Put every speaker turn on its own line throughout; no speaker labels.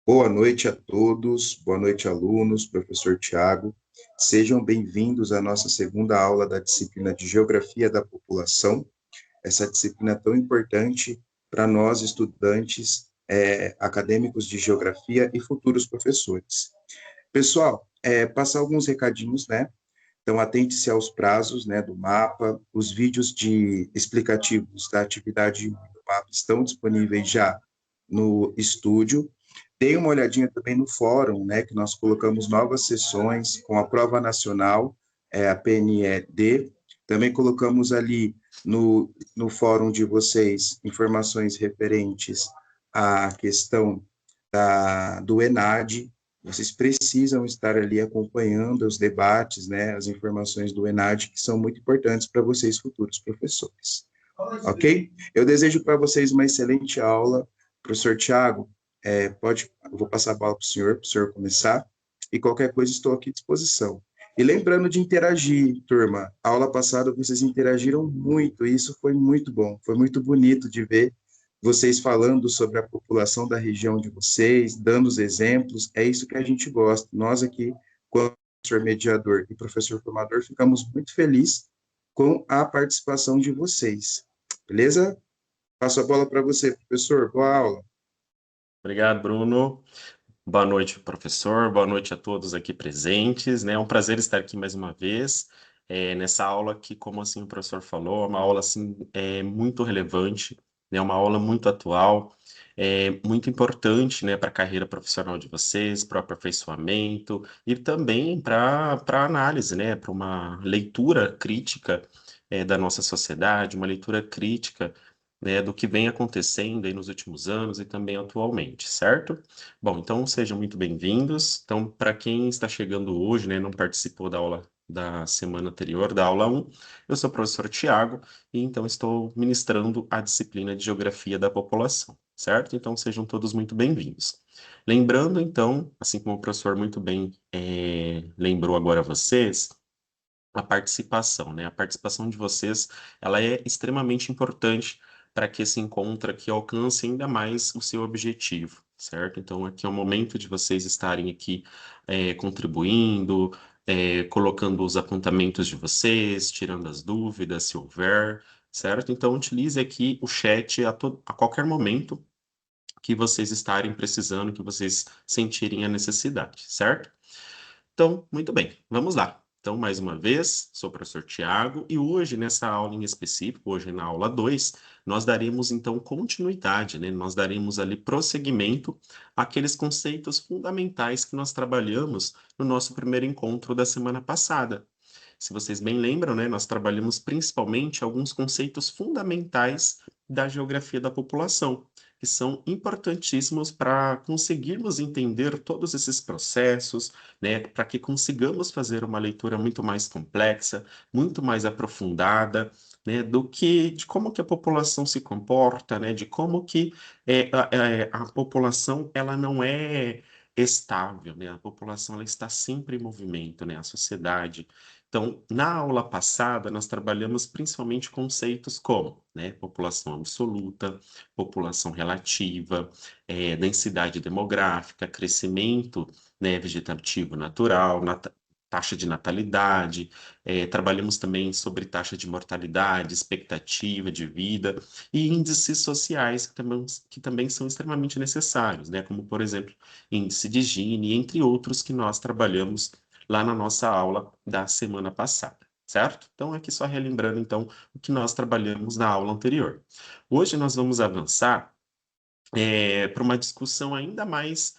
Boa noite a todos, boa noite, alunos, professor Tiago. Sejam bem-vindos à nossa segunda aula da disciplina de Geografia da População, essa disciplina tão importante para nós, estudantes, acadêmicos de Geografia e futuros professores. Pessoal, passar alguns recadinhos, né? Então, atente-se aos prazos, né, do mapa, os vídeos de explicativos da atividade do mapa estão disponíveis já no estúdio. Dê uma olhadinha também no fórum, né, que nós colocamos novas sessões com a prova nacional, a PNED. Também colocamos ali no fórum de vocês informações referentes à questão do ENAD. Vocês precisam estar ali acompanhando os debates, né, as informações do ENAD, que são muito importantes para vocês, futuros professores. Ok? Eu desejo para vocês uma excelente aula. Professor Tiago, eu vou passar a bola para o senhor começar, e qualquer coisa estou aqui à disposição. E lembrando de interagir, turma, a aula passada vocês interagiram muito, e isso foi muito bom, foi muito bonito de ver vocês falando sobre a população da região de vocês, dando os exemplos, é isso que a gente gosta. Nós aqui, como professor mediador e professor formador, ficamos muito felizes com a participação de vocês. Beleza? Passo a bola para você, professor. Boa aula.
Obrigado, Bruno. Boa noite, professor. Boa noite a todos aqui presentes, né? É um prazer estar aqui mais uma vez, nessa aula que, como assim o professor falou, é uma aula assim, muito relevante, né? Uma aula muito atual, muito importante, né, para a carreira profissional de vocês, para o aperfeiçoamento e também para análise, né? Para uma leitura crítica, da nossa sociedade, uma leitura crítica, né, do que vem acontecendo aí nos últimos anos e também atualmente, certo? Bom, então sejam muito bem-vindos. Então, para quem está chegando hoje, né, não participou da aula da semana anterior, da aula 1, eu sou o professor Tiago e então estou ministrando a disciplina de Geografia da População, certo? Então sejam todos muito bem-vindos. Lembrando, então, assim como o professor muito bem lembrou agora a vocês, a participação, né? A participação de vocês, ela é extremamente importante para que esse encontro aqui alcance ainda mais o seu objetivo, certo? Então, aqui é o momento de vocês estarem aqui contribuindo, colocando os apontamentos de vocês, tirando as dúvidas, se houver, certo? Então, utilize aqui o chat a qualquer momento que vocês estarem precisando, que vocês sentirem a necessidade, certo? Então, muito bem, vamos lá. Então, mais uma vez, sou o professor Tiago e hoje, nessa aula em específico, hoje na aula 2, nós daremos então continuidade, né? Nós daremos ali prosseguimento àqueles conceitos fundamentais que nós trabalhamos no nosso primeiro encontro da semana passada. Se vocês bem lembram, né, nós trabalhamos principalmente alguns conceitos fundamentais da geografia da população, que são importantíssimos para conseguirmos entender todos esses processos, né, para que consigamos fazer uma leitura muito mais complexa, muito mais aprofundada, né, do que de como que a população se comporta, né, de como que a população ela não é estável, né, a população ela está sempre em movimento, né, a sociedade. Então, na aula passada, nós trabalhamos principalmente conceitos como, né, população absoluta, população relativa, densidade demográfica, crescimento, né, vegetativo natural, taxa de natalidade, trabalhamos também sobre taxa de mortalidade, expectativa de vida e índices sociais que também são extremamente necessários, né, como, por exemplo, índice de Gini, entre outros que nós trabalhamos lá na nossa aula da semana passada, certo? Então, aqui só relembrando, então, o que nós trabalhamos na aula anterior. Hoje nós vamos avançar para uma discussão ainda mais,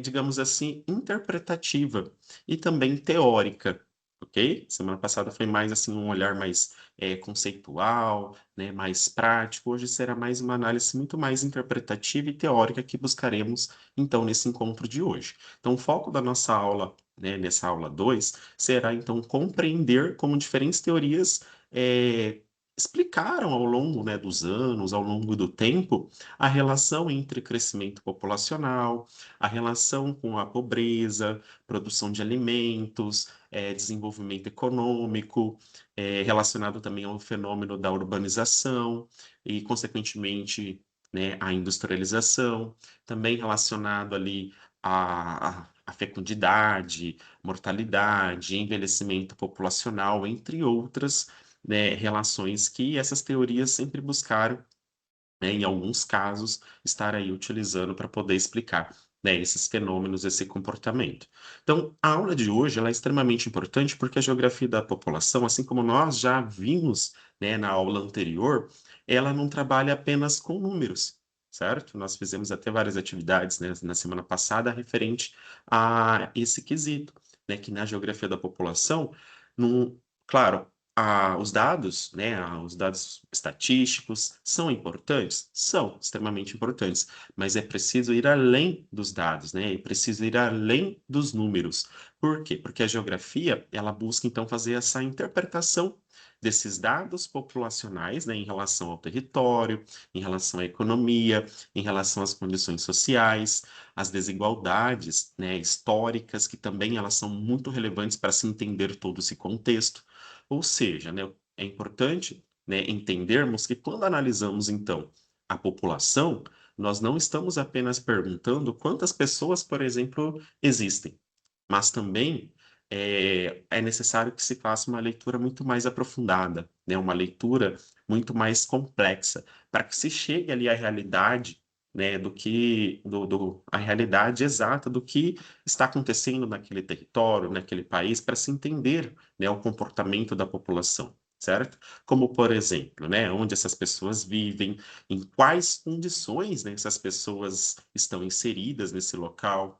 digamos assim, interpretativa e também teórica, ok? Semana passada foi mais assim um olhar mais conceitual, né, mais prático. Hoje será mais uma análise muito mais interpretativa e teórica que buscaremos então nesse encontro de hoje. Então, o foco da nossa aula, né, nessa aula 2, será então compreender como diferentes teorias explicaram ao longo, né, dos anos, ao longo do tempo, a relação entre crescimento populacional, a relação com a pobreza, produção de alimentos, desenvolvimento econômico, relacionado também ao fenômeno da urbanização e, consequentemente, né, a industrialização, também relacionado ali à fecundidade, mortalidade, envelhecimento populacional, entre outras, né, relações que essas teorias sempre buscaram, né, em alguns casos, estar aí utilizando para poder explicar, né, esses fenômenos, esse comportamento. Então, a aula de hoje ela é extremamente importante porque a geografia da população, assim como nós já vimos, né, na aula anterior, ela não trabalha apenas com números, certo? Nós fizemos até várias atividades, né, na semana passada referente a esse quesito, né, que na geografia da população, claro, os dados, né, os dados estatísticos são importantes? São extremamente importantes, mas é preciso ir além dos dados, né? É preciso ir além dos números. Por quê? Porque a geografia, ela busca então fazer essa interpretação desses dados populacionais, né, em relação ao território, em relação à economia, em relação às condições sociais, às desigualdades, né, históricas, que também elas são muito relevantes para se entender todo esse contexto. Ou seja, né, é importante, né, entendermos que quando analisamos, então, a população, nós não estamos apenas perguntando quantas pessoas, por exemplo, existem, mas também é necessário que se faça uma leitura muito mais aprofundada, né, uma leitura muito mais complexa, para que se chegue ali à realidade, né, a realidade exata do que está acontecendo naquele território, naquele país, para se entender, né, o comportamento da população, certo? Como, por exemplo, né, onde essas pessoas vivem, em quais condições, né, essas pessoas estão inseridas nesse local,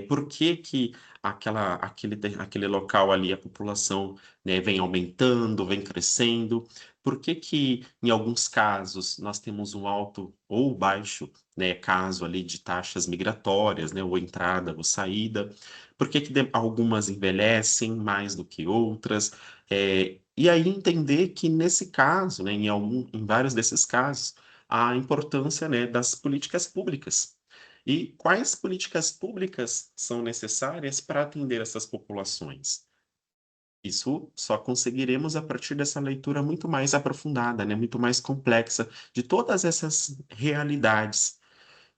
por que que aquele local ali, a população, né, vem aumentando, vem crescendo? Por que que, em alguns casos, nós temos um alto ou baixo, né, caso ali de taxas migratórias, né, ou entrada ou saída? Por que que algumas envelhecem mais do que outras? E aí entender que nesse caso, né, em vários desses casos, a importância, né, das políticas públicas. E quais políticas públicas são necessárias para atender essas populações? Isso só conseguiremos a partir dessa leitura muito mais aprofundada, né, muito mais complexa de todas essas realidades.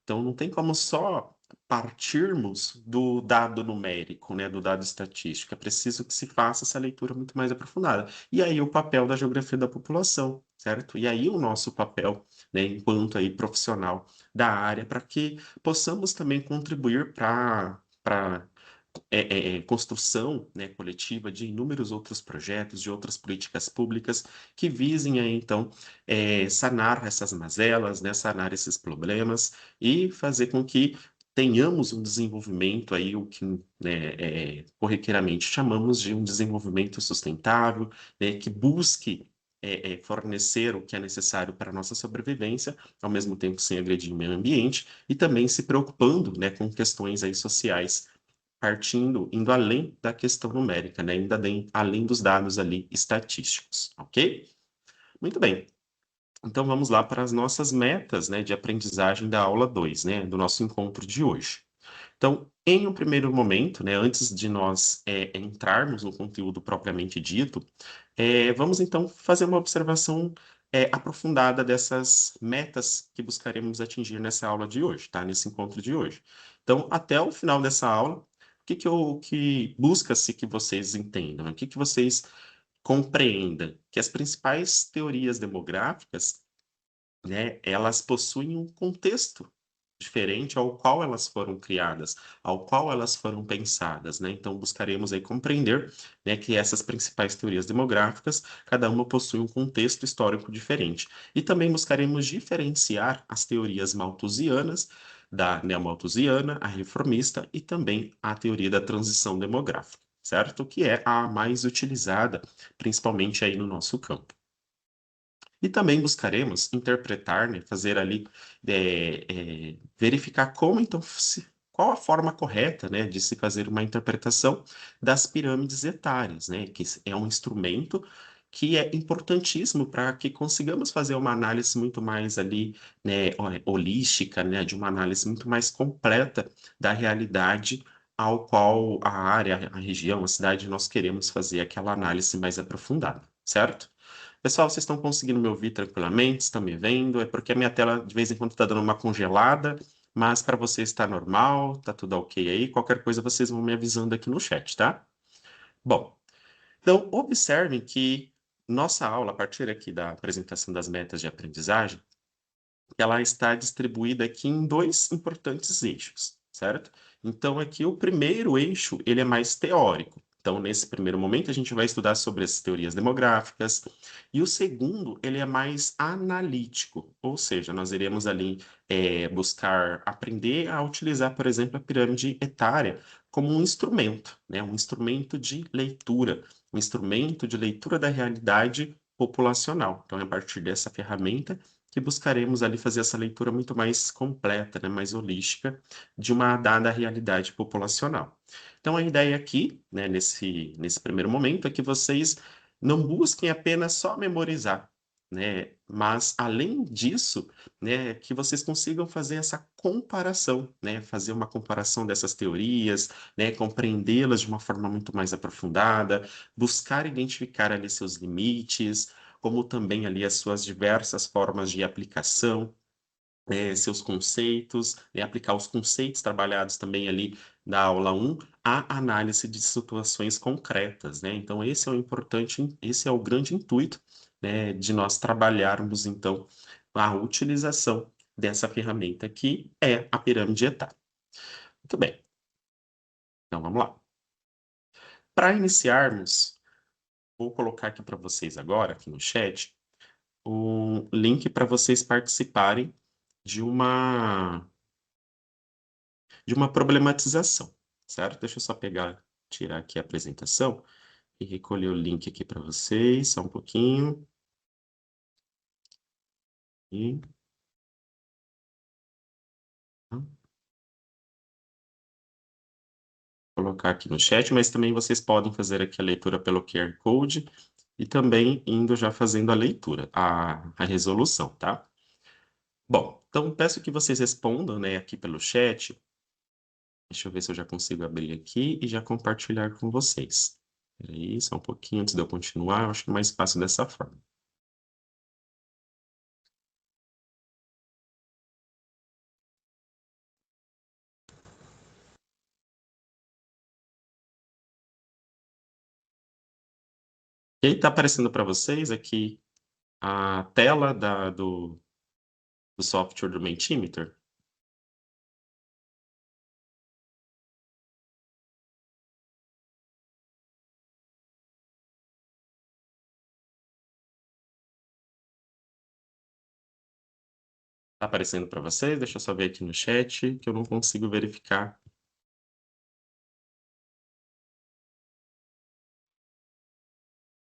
Então, não tem como só partirmos do dado numérico, né, do dado estatístico. É preciso que se faça essa leitura muito mais aprofundada. E aí o papel da geografia da população, certo? E aí o nosso papel, né, enquanto aí profissional da área, para que possamos também contribuir para construção, né, coletiva de inúmeros outros projetos, de outras políticas públicas que visem aí, então, sanar essas mazelas, né, sanar esses problemas e fazer com que tenhamos um desenvolvimento aí, o que, né, corriqueiramente chamamos de um desenvolvimento sustentável, né, que busque fornecer o que é necessário para a nossa sobrevivência, ao mesmo tempo sem agredir o meio ambiente, e também se preocupando, né, com questões aí sociais, indo além da questão numérica, né, ainda além dos dados ali estatísticos, ok? Muito bem. Então vamos lá para as nossas metas, né, de aprendizagem da aula 2, né, do nosso encontro de hoje. Então, em um primeiro momento, né, antes de nós entrarmos no conteúdo propriamente dito, vamos então fazer uma observação aprofundada dessas metas que buscaremos atingir nessa aula de hoje, tá? Nesse encontro de hoje. Então, até o final dessa aula, o que busca-se que vocês entendam, o que que vocês compreendam? Que as principais teorias demográficas, né, elas possuem um contexto diferente ao qual elas foram criadas, ao qual elas foram pensadas, né? Então buscaremos aí compreender, né, que essas principais teorias demográficas, cada uma possui um contexto histórico diferente. E também buscaremos diferenciar as teorias malthusianas da neomalthusiana, a reformista e também a teoria da transição demográfica, certo? Que é a mais utilizada, principalmente aí no nosso campo. E também buscaremos interpretar, né, fazer ali, verificar como então qual a forma correta, né, de se fazer uma interpretação das pirâmides etárias, né, que é um instrumento que é importantíssimo para que consigamos fazer uma análise muito mais ali, né, holística, né, de uma análise muito mais completa da realidade ao qual a área, a região, a cidade nós queremos fazer aquela análise mais aprofundada, certo? Pessoal, vocês estão conseguindo me ouvir tranquilamente? Estão me vendo? É porque a minha tela de vez em quando está dando uma congelada, mas para vocês está normal, está tudo ok aí. Qualquer coisa vocês vão me avisando aqui no chat, tá? Bom, então observem que nossa aula, a partir aqui da apresentação das metas de aprendizagem, ela está distribuída aqui em dois importantes eixos, certo? Então, aqui o primeiro eixo, ele é mais teórico. Então, nesse primeiro momento, a gente vai estudar sobre as teorias demográficas. E o segundo, ele é mais analítico, ou seja, nós iremos ali buscar aprender a utilizar, por exemplo, a pirâmide etária como um instrumento, né? Um instrumento de leitura, um instrumento de leitura da realidade populacional. Então, é a partir dessa ferramenta que buscaremos ali fazer essa leitura muito mais completa, né, mais holística de uma dada realidade populacional. Então, a ideia aqui, né, nesse primeiro momento, é que vocês não busquem apenas só memorizar, né, mas, além disso, né, que vocês consigam fazer essa comparação, né, fazer uma comparação dessas teorias, né, compreendê-las de uma forma muito mais aprofundada, buscar identificar ali seus limites, como também ali as suas diversas formas de aplicação, seus conceitos, aplicar os conceitos trabalhados também ali da aula 1 à análise de situações concretas, né? Então, esse é o importante, esse é o grande intuito, né, de nós trabalharmos, então, a utilização dessa ferramenta que é a pirâmide etária. Muito bem. Então, vamos lá. Para iniciarmos, vou colocar aqui para vocês agora, aqui no chat, um link para vocês participarem de uma problematização, certo? Deixa eu só tirar aqui a apresentação e recolher o link aqui para vocês, só um pouquinho. E colocar aqui no chat, mas também vocês podem fazer aqui a leitura pelo QR Code e também indo já fazendo a leitura, a resolução, tá? Bom, então peço que vocês respondam, né, aqui pelo chat. Deixa eu ver se eu já consigo abrir aqui e já compartilhar com vocês. Peraí, só um pouquinho antes de eu continuar, eu acho que é mais fácil dessa forma. E aí está aparecendo para vocês aqui a tela do software do Mentimeter. Está aparecendo para vocês? Deixa eu só ver aqui no chat, que eu não consigo verificar.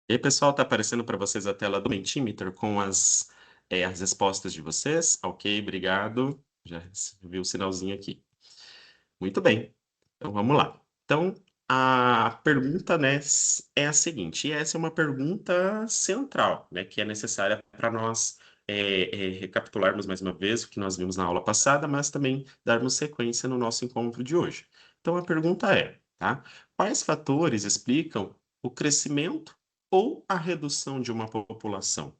E aí, pessoal, está aparecendo para vocês a tela do Mentimeter com as respostas de vocês? Ok, obrigado. Já vi o sinalzinho aqui. Muito bem. Então, vamos lá. Então, a pergunta, né, é a seguinte, e essa é uma pergunta central, né, que é necessária para nós recapitularmos mais uma vez o que nós vimos na aula passada, mas também darmos sequência no nosso encontro de hoje. Então, a pergunta é, tá? Quais fatores explicam o crescimento ou a redução de uma população?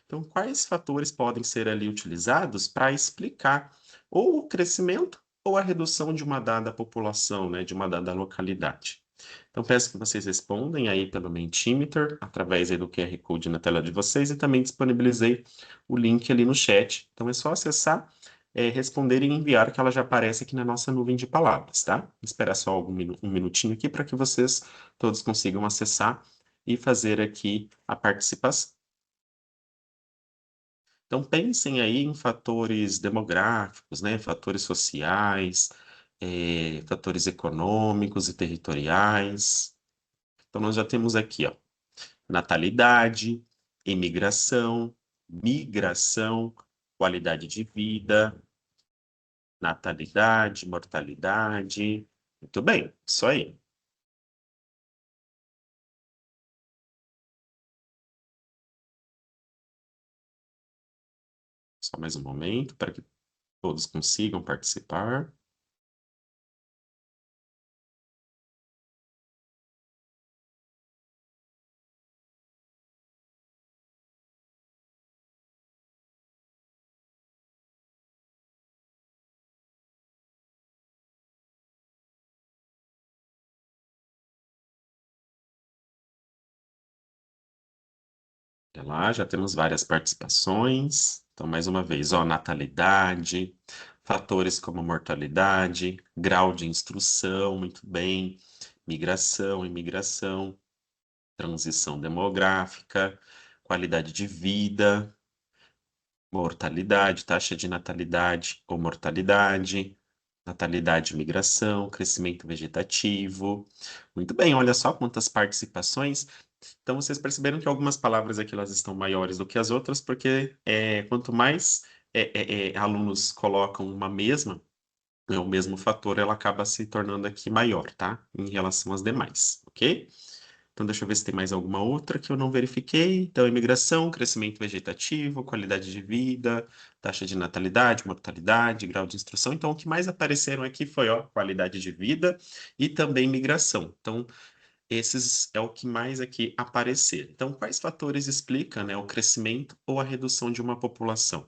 Então, quais fatores podem ser ali utilizados para explicar ou o crescimento ou a redução de uma dada população, né, de uma dada localidade? Então, peço que vocês respondem aí pelo Mentimeter, através aí do QR Code na tela de vocês, e também disponibilizei o link ali no chat. Então, é só acessar, responder e enviar, que ela já aparece aqui na nossa nuvem de palavras, tá? Vou esperar só um minutinho aqui para que vocês todos consigam acessar e fazer aqui a participação. Então, pensem aí em fatores demográficos, né? Fatores sociais, fatores econômicos e territoriais. Então, nós já temos aqui, ó, natalidade, imigração, migração, qualidade de vida, natalidade, mortalidade. Muito bem, isso aí. Só mais um momento para que todos consigam participar. Olha lá, já temos várias participações. Então, mais uma vez, ó, natalidade, fatores como mortalidade, grau de instrução, muito bem, migração, imigração, transição demográfica, qualidade de vida, mortalidade, taxa de natalidade ou mortalidade, natalidade e migração, crescimento vegetativo. Muito bem, olha só quantas participações. Então, vocês perceberam que algumas palavras aqui elas estão maiores do que as outras, porque quanto mais alunos colocam uma mesma, o mesmo fator, ela acaba se tornando aqui maior, tá? Em relação às demais, ok? Então, deixa eu ver se tem mais alguma outra que eu não verifiquei. Então, imigração, crescimento vegetativo, qualidade de vida, taxa de natalidade, mortalidade, grau de instrução. Então, o que mais apareceram aqui foi, ó, qualidade de vida e também migração. Então, esses é o que mais aqui aparecer. Então, quais fatores explicam, né, o crescimento ou a redução de uma população?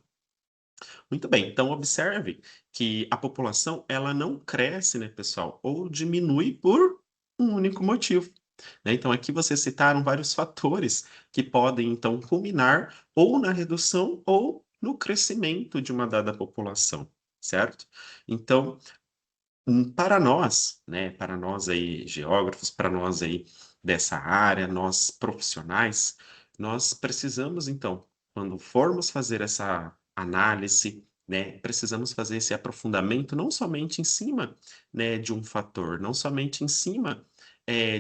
Muito bem, então observe que a população ela não cresce, né, pessoal, ou diminui por um único motivo, né? Então, aqui vocês citaram vários fatores que podem, então, culminar ou na redução ou no crescimento de uma dada população, certo? Então, para nós, né, para nós aí geógrafos, para nós aí dessa área, nós profissionais, nós precisamos então, quando formos fazer essa análise, né, precisamos fazer esse aprofundamento não somente em cima, né, de um fator, não somente em cima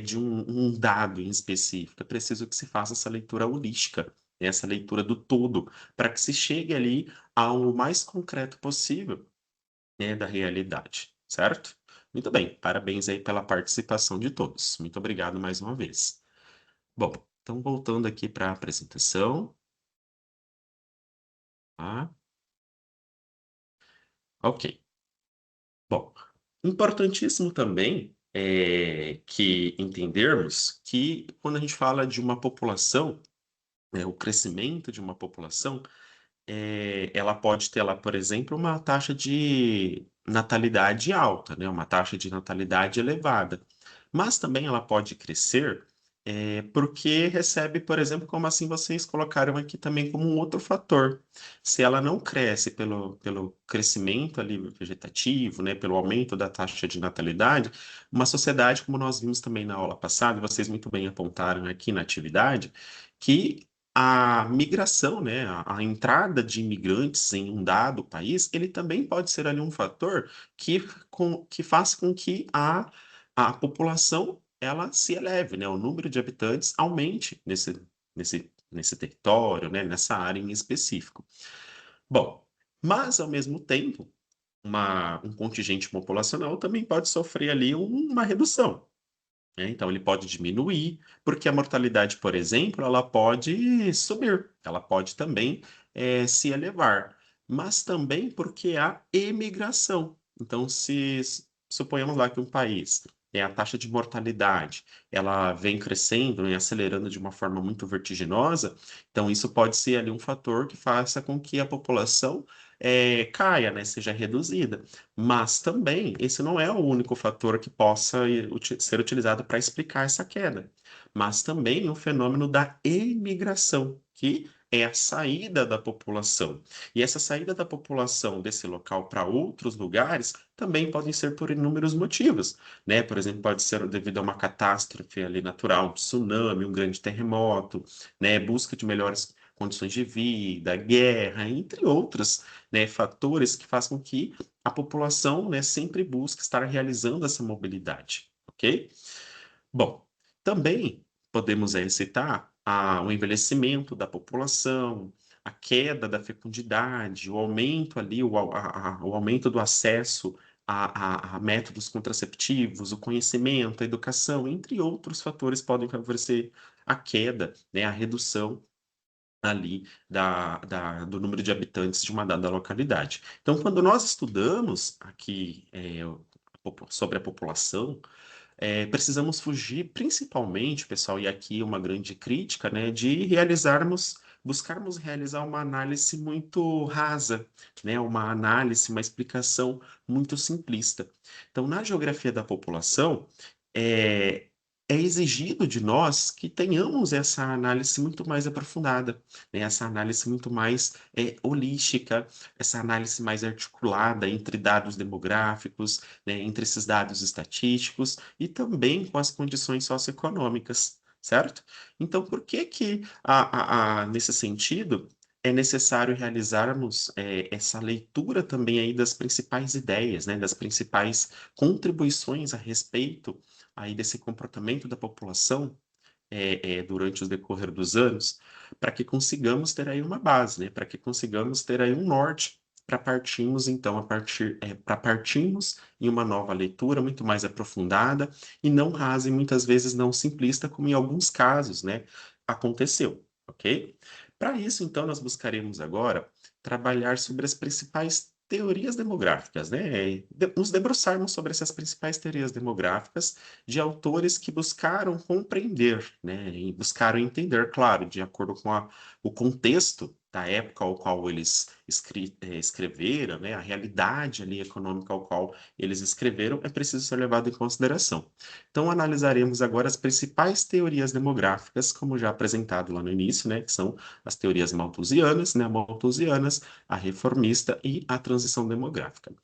de um dado em específico. É preciso que se faça essa leitura holística, né, essa leitura do todo, para que se chegue ali ao mais concreto possível da realidade, certo? Muito bem, parabéns aí pela participação de todos. Muito obrigado mais uma vez. Bom, então voltando aqui para a apresentação, tá? Ok. Bom, importantíssimo também é que entendermos que quando a gente fala de uma população, o crescimento de uma população, ela pode ter lá, por exemplo, uma taxa de natalidade alta, né? Uma taxa de natalidade elevada. Mas também ela pode crescer porque recebe, por exemplo, como assim vocês colocaram aqui também como um outro fator. Se ela não cresce pelo crescimento ali vegetativo, né? Pelo aumento da taxa de natalidade, uma sociedade, como nós vimos também na aula passada, e vocês muito bem apontaram aqui na atividade, que a migração, né, a entrada de imigrantes em um dado país, ele também pode ser ali um fator que faz com que a população ela se eleve, né, o número de habitantes aumente nesse território, né, nessa área em específico. Bom, mas ao mesmo tempo, um contingente populacional também pode sofrer ali uma redução, né? Então, ele pode diminuir, porque a mortalidade, por exemplo, ela pode subir, ela pode também se elevar, mas também porque há emigração. Então, se suponhamos lá que um país, a taxa de mortalidade, ela vem crescendo e acelerando de uma forma muito vertiginosa, então isso pode ser ali um fator que faça com que a população caia, né, seja reduzida. Mas também, esse não é o único fator que possa ser utilizado para explicar essa queda, mas também o fenômeno da emigração, que é a saída da população. E essa saída da população desse local para outros lugares também podem ser por inúmeros motivos, né? Por exemplo, pode ser devido a uma catástrofe ali natural, um tsunami, um grande terremoto, né? Busca de melhores condições de vida, guerra, entre outros, né, fatores que fazem com que a população, né, sempre busca estar realizando essa mobilidade, ok? Bom, também podemos aí citar o envelhecimento da população, a queda da fecundidade, o aumento ali, o aumento do acesso a métodos contraceptivos, o conhecimento, a educação, entre outros fatores podem favorecer a queda, né, a redução ali do número de habitantes de uma dada localidade. Então, quando nós estudamos aqui sobre a população, precisamos fugir, principalmente, pessoal, e aqui uma grande crítica, né, de buscarmos realizar uma análise muito rasa, né, uma análise, uma explicação muito simplista. Então, na geografia da população, é, é exigido de nós que tenhamos essa análise muito mais aprofundada, né? Essa análise muito mais holística, essa análise mais articulada entre dados demográficos, né, entre esses dados estatísticos e também com as condições socioeconômicas, certo? Então, por que que, nesse sentido, é necessário realizarmos essa leitura também aí das principais ideias, né, das principais contribuições a respeito aí desse comportamento da população durante o decorrer dos anos, para que consigamos ter aí uma base, né? Para que consigamos ter aí um norte para partirmos, então, para partirmos em uma nova leitura muito mais aprofundada e não rasa e muitas vezes não simplista, como em alguns casos, né, aconteceu, ok? Para isso, então, nós buscaremos agora trabalhar sobre as principais teorias demográficas, né? Nos debruçarmos sobre essas principais teorias demográficas de autores que buscaram compreender, né, e buscaram entender, claro, de acordo com o contexto da época ao qual eles escreveram, né, a realidade ali econômica ao qual eles escreveram, é preciso ser levado em consideração. Então, analisaremos agora as principais teorias demográficas, como já apresentado lá no início, né, que são as teorias malthusianas, né, malthusianas, a reformista e a transição demográfica.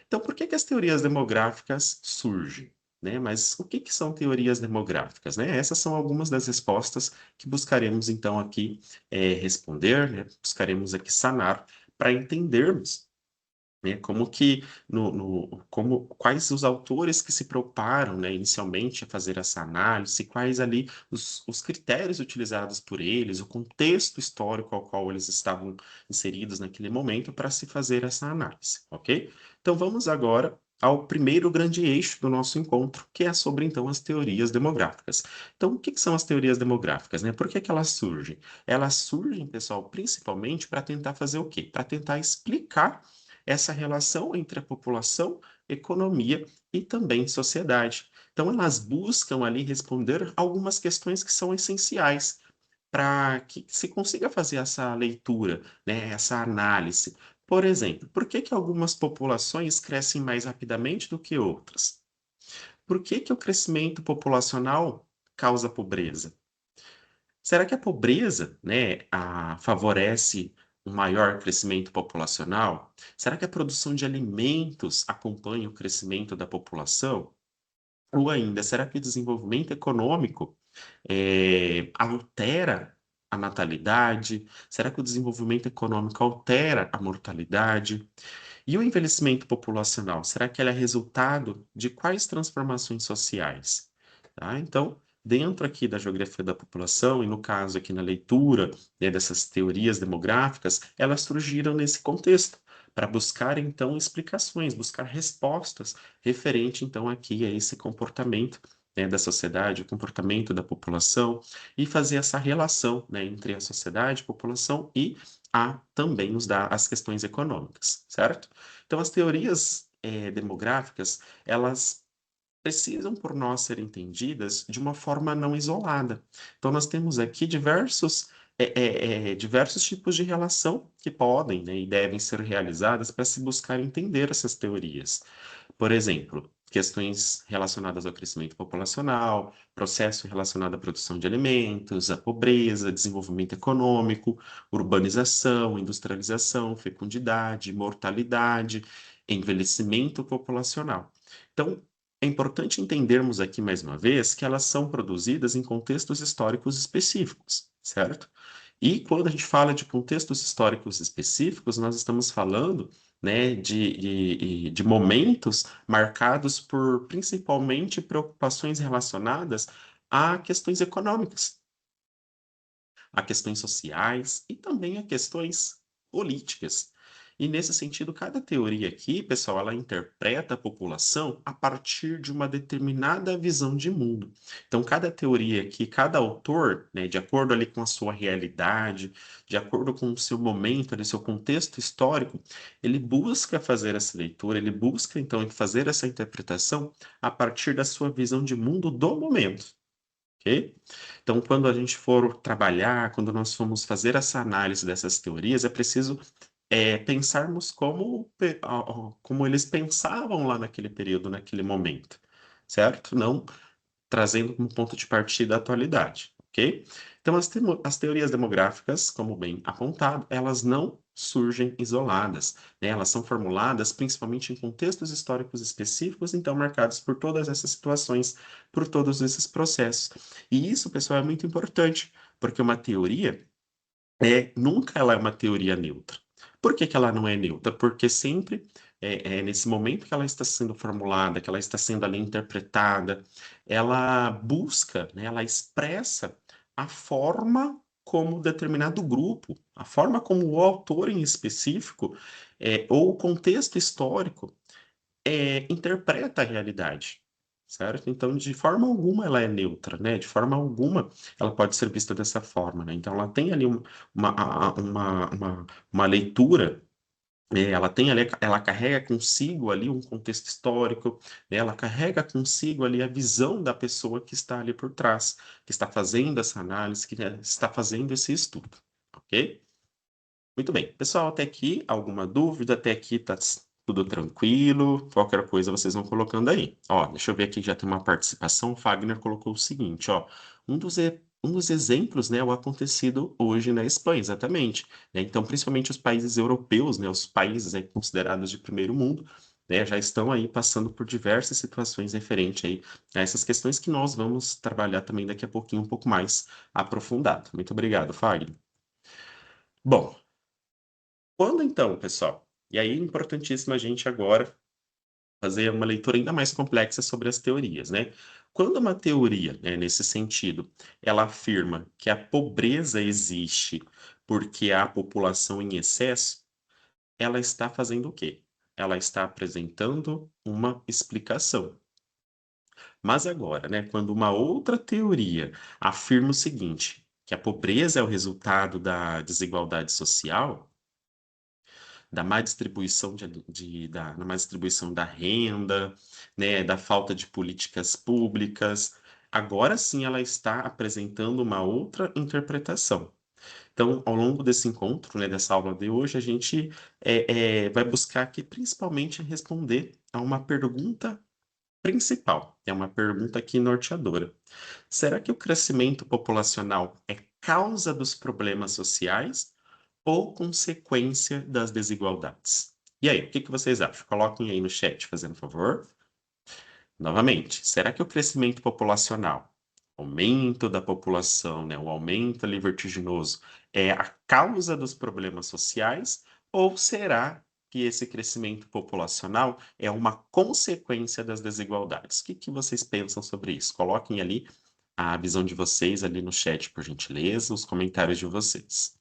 Então, por que que as teorias demográficas surgem? Né? Mas o que que são teorias demográficas? Né? Essas são algumas das respostas que buscaremos, então, aqui responder, né? Buscaremos aqui sanar para entendermos, né, como que quais os autores que se preocuparam, né, inicialmente a fazer essa análise, quais ali os critérios utilizados por eles, o contexto histórico ao qual eles estavam inseridos naquele momento para se fazer essa análise, ok? Então vamos agora ao primeiro grande eixo do nosso encontro, que é sobre então as teorias demográficas. Então, o que que são as teorias demográficas, né? Por que que elas surgem? Elas surgem, pessoal, principalmente para tentar fazer o quê? Para tentar explicar essa relação entre a população, economia e também sociedade. Então, elas buscam ali responder algumas questões que são essenciais para que se consiga fazer essa leitura, né, essa análise. Por exemplo, por que que algumas populações crescem mais rapidamente do que outras? Por que que o crescimento populacional causa pobreza? Será que a pobreza, né, favorece um maior crescimento populacional? Será que a produção de alimentos acompanha o crescimento da população? Ou ainda, será que o desenvolvimento econômico altera a natalidade? Será que o desenvolvimento econômico altera a mortalidade? E o envelhecimento populacional, será que ele é resultado de quais transformações sociais? Tá? Então, dentro aqui da geografia da população, e no caso aqui na leitura, né, dessas teorias demográficas, elas surgiram nesse contexto, para buscar então explicações, buscar respostas referente então aqui a esse comportamento, né, da sociedade, o comportamento da população, e fazer essa relação, né, entre a sociedade, a população e também as questões econômicas, certo? Então, as teorias demográficas, elas precisam por nós serem entendidas de uma forma não isolada. Então, nós temos aqui diversos tipos de relação que podem, né, e devem ser realizadas para se buscar entender essas teorias. Por exemplo, questões relacionadas ao crescimento populacional, processo relacionado à produção de alimentos, à pobreza, desenvolvimento econômico, urbanização, industrialização, fecundidade, mortalidade, envelhecimento populacional. Então, é importante entendermos aqui mais uma vez que elas são produzidas em contextos históricos específicos, certo? E quando a gente fala de contextos históricos específicos, nós estamos falando, né, de momentos marcados por principalmente preocupações relacionadas a questões econômicas, a questões sociais e também a questões políticas. E nesse sentido, cada teoria aqui, pessoal, ela interpreta a população a partir de uma determinada visão de mundo. Então, cada teoria aqui, cada autor, né, de acordo ali com a sua realidade, de acordo com o seu momento, ali, seu contexto histórico, ele busca fazer essa leitura, ele busca então fazer essa interpretação a partir da sua visão de mundo do momento. Ok? Então, quando a gente for trabalhar, quando nós formos fazer essa análise dessas teorias, é preciso pensarmos como eles pensavam lá naquele período, naquele momento, certo? Não trazendo como ponto de partida a atualidade, ok? Então, as teorias demográficas, como bem apontado, elas não surgem isoladas, né? Elas são formuladas principalmente em contextos históricos específicos, então marcados por todas essas situações, por todos esses processos. E isso, pessoal, é muito importante, porque uma teoria nunca ela é uma teoria neutra. Por que que ela não é neutra? Porque sempre nesse momento que ela está sendo formulada, que ela está sendo ali interpretada, ela busca, né, ela expressa a forma como determinado grupo, a forma como o autor em específico, ou o contexto histórico, interpreta a realidade, certo? Então, de forma alguma ela é neutra, né? De forma alguma ela pode ser vista dessa forma, né? Então, ela tem ali uma leitura, ela tem ali, ela carrega consigo ali um contexto histórico, né? Ela carrega consigo ali a visão da pessoa que está ali por trás, que está fazendo essa análise, que, né, está fazendo esse estudo, ok? Muito bem. Pessoal, até aqui, alguma dúvida? Até aqui tá tudo tranquilo? Qualquer coisa vocês vão colocando aí. Ó, deixa eu ver aqui, já tem uma participação. O Fagner colocou o seguinte, ó. Um dos exemplos, né, é o acontecido hoje na Espanha, exatamente, né? Então, principalmente os países europeus, né, os países aí considerados de primeiro mundo, né, já estão aí passando por diversas situações referentes aí a essas questões que nós vamos trabalhar também daqui a pouquinho, um pouco mais aprofundado. Muito obrigado, Fagner. Bom, quando então, pessoal? E aí é importantíssimo a gente agora fazer uma leitura ainda mais complexa sobre as teorias, né? Quando uma teoria, né, nesse sentido, ela afirma que a pobreza existe porque há população em excesso, ela está fazendo o quê? Ela está apresentando uma explicação. Mas agora, né, quando uma outra teoria afirma o seguinte, que a pobreza é o resultado da desigualdade social, da má distribuição da má distribuição da renda, né, da falta de políticas públicas. Agora sim ela está apresentando uma outra interpretação. Então, ao longo desse encontro, né, dessa aula de hoje, a gente vai buscar aqui principalmente responder a uma pergunta principal, é uma pergunta aqui norteadora. Será que o crescimento populacional é causa dos problemas sociais ou consequência das desigualdades? E aí, o que que vocês acham? Coloquem aí no chat, fazendo favor. Novamente, será que o crescimento populacional, aumento da população, né, o aumento ali vertiginoso, é a causa dos problemas sociais? Ou será que esse crescimento populacional é uma consequência das desigualdades? O que que vocês pensam sobre isso? Coloquem ali a visão de vocês ali no chat, por gentileza, os comentários de vocês.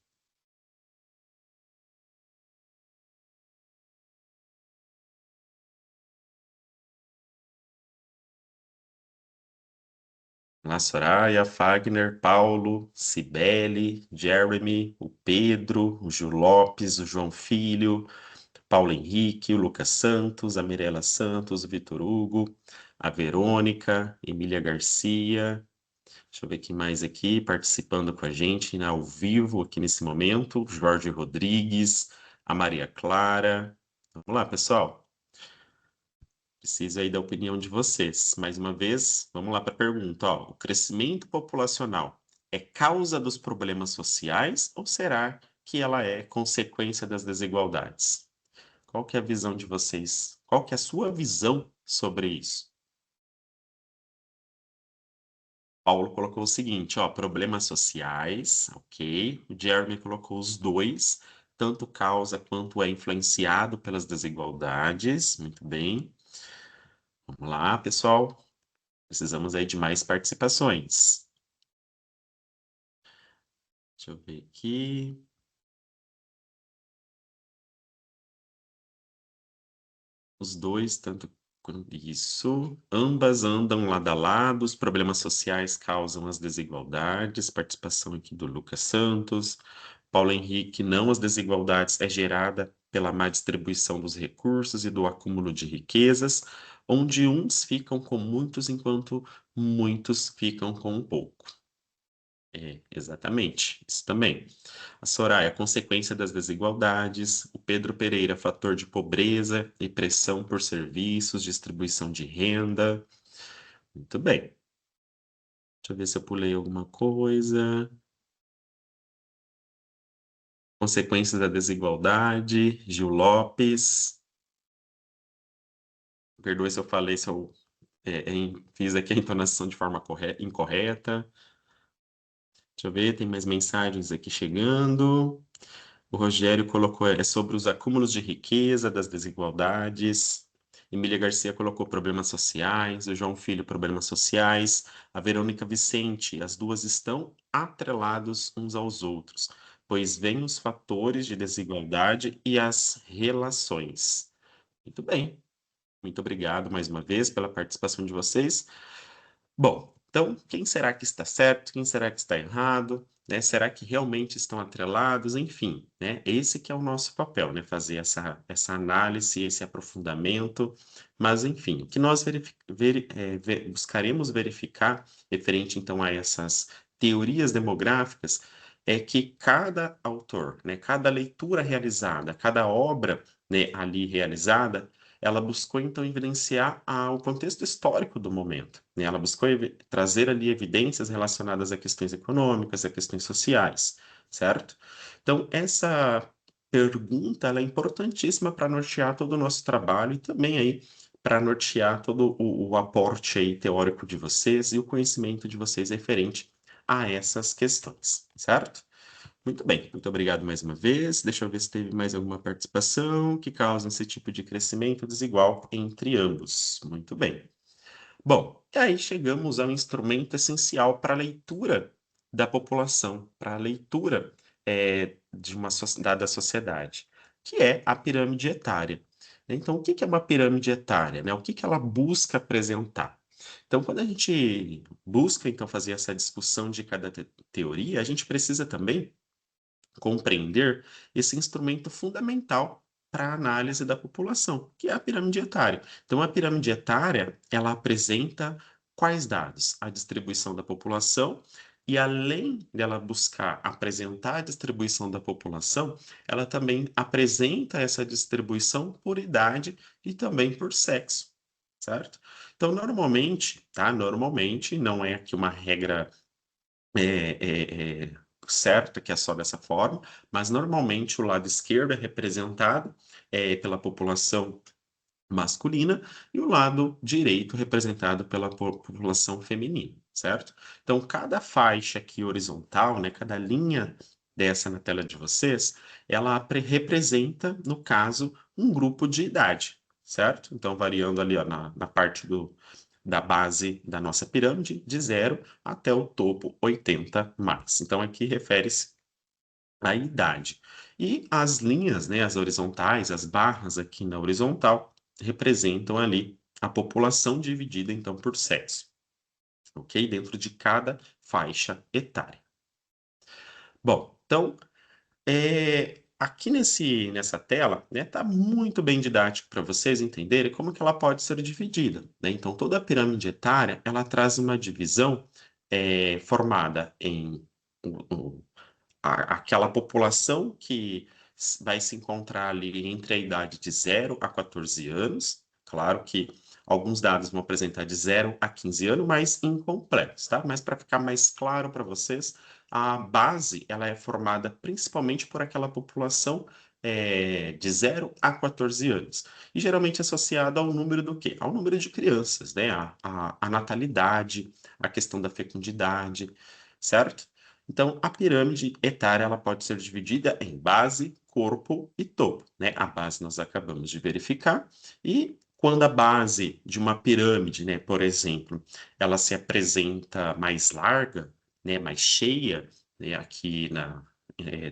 Lá, Soraya, Fagner, Paulo, Cibele, Jeremy, o Pedro, o Gil Lopes, o João Filho, Paulo Henrique, o Lucas Santos, a Mirela Santos, o Vitor Hugo, a Verônica, Emília Garcia. Deixa eu ver quem mais aqui participando com a gente, né, ao vivo aqui nesse momento. Jorge Rodrigues, a Maria Clara. Vamos lá, pessoal. Preciso aí da opinião de vocês. Mais uma vez, vamos lá para a pergunta. Ó, o crescimento populacional é causa dos problemas sociais ou será que ela é consequência das desigualdades? Qual que é a visão de vocês? Qual que é a sua visão sobre isso? Paulo colocou o seguinte, ó, problemas sociais, ok. O Jeremy colocou os dois, tanto causa quanto é influenciado pelas desigualdades. Muito bem. Vamos lá, pessoal. Precisamos aí de mais participações. Deixa eu ver aqui. Os dois, tanto quanto isso. Ambas andam lado a lado. Os problemas sociais causam as desigualdades. Participação aqui do Lucas Santos. Paulo Henrique, não as desigualdades é gerada pela má distribuição dos recursos e do acúmulo de riquezas, onde uns ficam com muitos enquanto muitos ficam com pouco. Exatamente, isso também. A Soraya, consequência das desigualdades. O Pedro Pereira, fator de pobreza e pressão por serviços, distribuição de renda. Muito bem. Deixa eu ver se eu pulei alguma coisa. Consequências da desigualdade, Gil Lopes. Perdoe se eu falei, se eu fiz aqui a entonação de forma incorreta. Deixa eu ver, tem mais mensagens aqui chegando. O Rogério colocou, sobre os acúmulos de riqueza, das desigualdades. Emília Garcia colocou problemas sociais. O João Filho, problemas sociais. A Verônica Vicente, as duas estão atrelados uns aos outros, pois vêm os fatores de desigualdade e as relações. Muito bem. Muito obrigado mais uma vez pela participação de vocês. Bom, então, quem será que está certo? Quem será que está errado? Né? Será que realmente estão atrelados? Enfim, né? Esse que é o nosso papel, né? Fazer essa análise, esse aprofundamento. Mas, enfim, o que nós buscaremos verificar, referente, então, a essas teorias demográficas, é que cada autor, né? Cada leitura realizada, cada obra, né, ali realizada, ela buscou, então, evidenciar o contexto histórico do momento, né? Ela buscou trazer ali evidências relacionadas a questões econômicas, a questões sociais, certo? Então, essa pergunta, ela é importantíssima para nortear todo o nosso trabalho e também aí para nortear todo o aporte aí teórico de vocês e o conhecimento de vocês referente a essas questões, certo? Muito bem, muito obrigado mais uma vez. Deixa eu ver se teve mais alguma participação que causa esse tipo de crescimento desigual entre ambos. Muito bem. Bom, e aí chegamos ao instrumento essencial para a leitura da população, para a leitura de uma dada sociedade, que é a pirâmide etária. Então, o que que é uma pirâmide etária, né? O que que ela busca apresentar? Então, quando a gente busca então fazer essa discussão de cada teoria, a gente precisa também compreender esse instrumento fundamental para a análise da população, que é a pirâmide etária. Então, a pirâmide etária, ela apresenta quais dados? A distribuição da população, e além dela buscar apresentar a distribuição da população, ela também apresenta essa distribuição por idade e também por sexo, certo? Então, normalmente, tá? Normalmente, não é aqui uma regra certa, que é só dessa forma, mas normalmente o lado esquerdo é representado pela população masculina e o lado direito representado pela população feminina, certo? Então, cada faixa aqui horizontal, né, cada linha dessa na tela de vocês, ela representa, no caso, um grupo de idade, certo? Então, variando ali ó, na parte da base da nossa pirâmide, de 0 até o topo 80 mais. Então, aqui refere-se à idade. E as linhas, né, as horizontais, as barras aqui na horizontal, representam ali a população dividida, então, por sexo, ok? Dentro de cada faixa etária. Bom, então, aqui nessa tela, né, tá muito bem didático para vocês entenderem como que ela pode ser dividida, né? Então, toda a pirâmide etária, ela traz uma divisão formada em aquela população que vai se encontrar ali entre a idade de 0 a 14 anos. Claro que alguns dados vão apresentar de 0 a 15 anos, mas incompletos, tá? Mas para ficar mais claro para vocês, a base ela é formada principalmente por aquela população de 0 a 14 anos. E geralmente associada ao número do quê? Ao número de crianças, né? A natalidade, a questão da fecundidade, certo? Então, a pirâmide etária ela pode ser dividida em base, corpo e topo, né? A base nós acabamos de verificar, e quando a base de uma pirâmide, né, por exemplo, ela se apresenta mais larga, né, mais cheia, né, aqui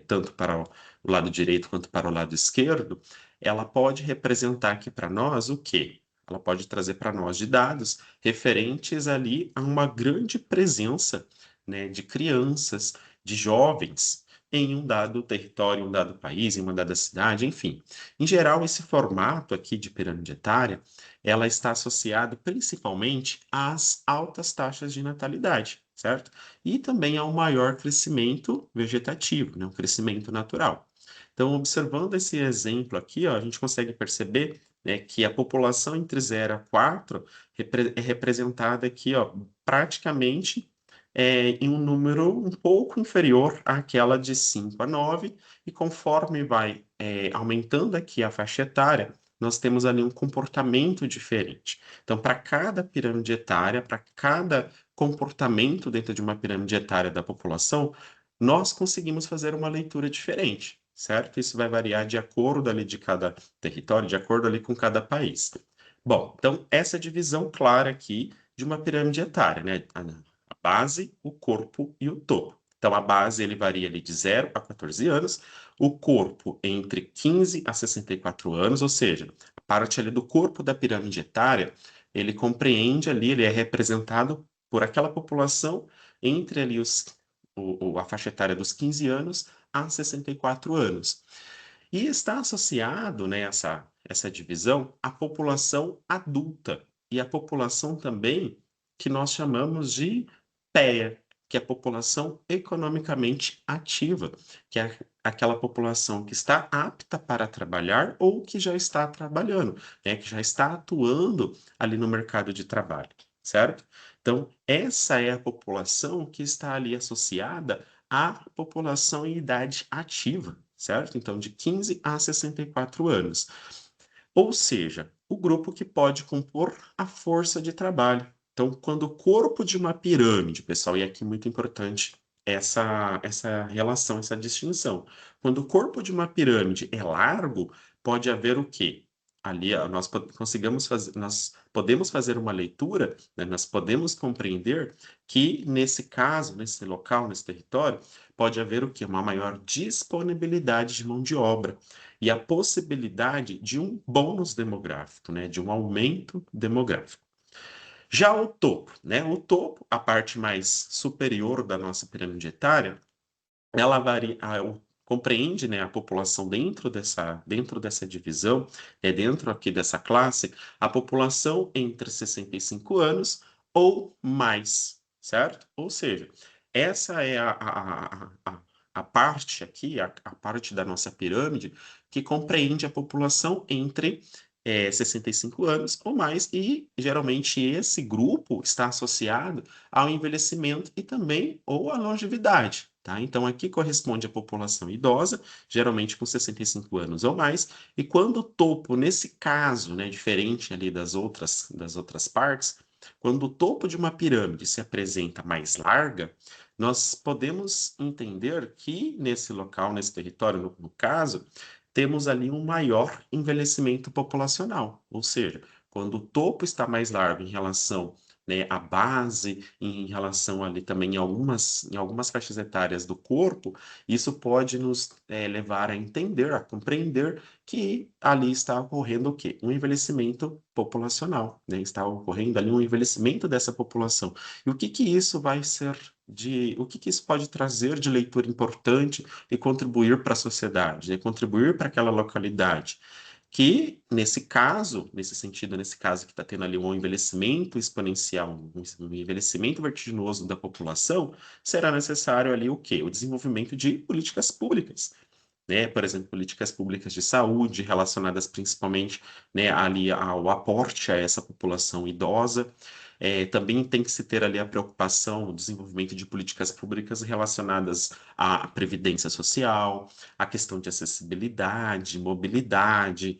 tanto para o lado direito quanto para o lado esquerdo, ela pode representar aqui para nós o quê? Ela pode trazer para nós de dados referentes ali a uma grande presença, né, de crianças, de jovens em um dado território, um dado país, em uma dada cidade, enfim. Em geral, esse formato aqui de pirâmide etária, ela está associada principalmente às altas taxas de natalidade, certo? E também ao maior crescimento vegetativo, né, um crescimento natural. Então, observando esse exemplo aqui, ó, a gente consegue perceber, né, que a população entre 0 a 4 é representada aqui, ó, praticamente em um número um pouco inferior àquela de 5 a 9, e conforme vai aumentando aqui a faixa etária, nós temos ali um comportamento diferente. Então, para cada pirâmide etária, para cada comportamento dentro de uma pirâmide etária da população, nós conseguimos fazer uma leitura diferente, certo? Isso vai variar de acordo ali de cada território, de acordo ali com cada país. Bom, então essa divisão clara aqui de uma pirâmide etária, né? A base, o corpo e o topo. Então a base ele varia ali de 0 a 14 anos, o corpo entre 15 a 64 anos, ou seja, a parte ali do corpo da pirâmide etária, ele compreende ali, ele é representado por aquela população entre ali a faixa etária dos 15 anos a 64 anos. E está associado, né, essa divisão à população adulta e à população também que nós chamamos de PEA, que é a população economicamente ativa, que é aquela população que está apta para trabalhar ou que já está trabalhando, né, que já está atuando ali no mercado de trabalho, certo? Então, essa é a população que está ali associada à população em idade ativa, certo? Então, de 15 a 64 anos. Ou seja, o grupo que pode compor a força de trabalho. Então, quando o corpo de uma pirâmide, pessoal, e aqui muito importante essa relação, essa distinção. Quando o corpo de uma pirâmide é largo, pode haver o quê? Ali nós podemos fazer uma leitura, né, nós podemos compreender que nesse caso, nesse local, nesse território, pode haver o quê? Uma maior disponibilidade de mão de obra e a possibilidade de um bônus demográfico, né, de um aumento demográfico. Já o topo, né, o topo, a parte mais superior da nossa pirâmide etária, ela varia, compreende, né, a população dentro dessa divisão, dentro aqui dessa classe, a população entre 65 anos ou mais, certo? Ou seja, essa é a parte aqui, a parte da nossa pirâmide, que compreende a população entre 65 anos ou mais, e geralmente esse grupo está associado ao envelhecimento e também ou à longevidade, tá? Então aqui corresponde à população idosa, geralmente com 65 anos ou mais, e quando o topo, nesse caso, né, diferente ali das outras partes, quando o topo de uma pirâmide se apresenta mais larga, nós podemos entender que nesse local, nesse território, no caso, temos ali um maior envelhecimento populacional, ou seja, quando o topo está mais largo em relação, né, à base, em relação ali também em algumas faixas etárias do corpo, isso pode nos levar a entender, a compreender que ali está ocorrendo o quê? Um envelhecimento populacional, né? Está ocorrendo ali um envelhecimento dessa população. E o que que isso vai ser o que que isso pode trazer de leitura importante e contribuir para a sociedade, né? Contribuir para aquela localidade? Que, nesse caso, nesse sentido, nesse caso que está tendo ali um envelhecimento exponencial, um envelhecimento vertiginoso da população, será necessário ali o quê? O desenvolvimento de políticas públicas, né? Por exemplo, políticas públicas de saúde relacionadas principalmente, né, ali ao aporte a essa população idosa. Também tem que se ter ali a preocupação, o desenvolvimento de políticas públicas relacionadas à previdência social, à questão de acessibilidade, mobilidade,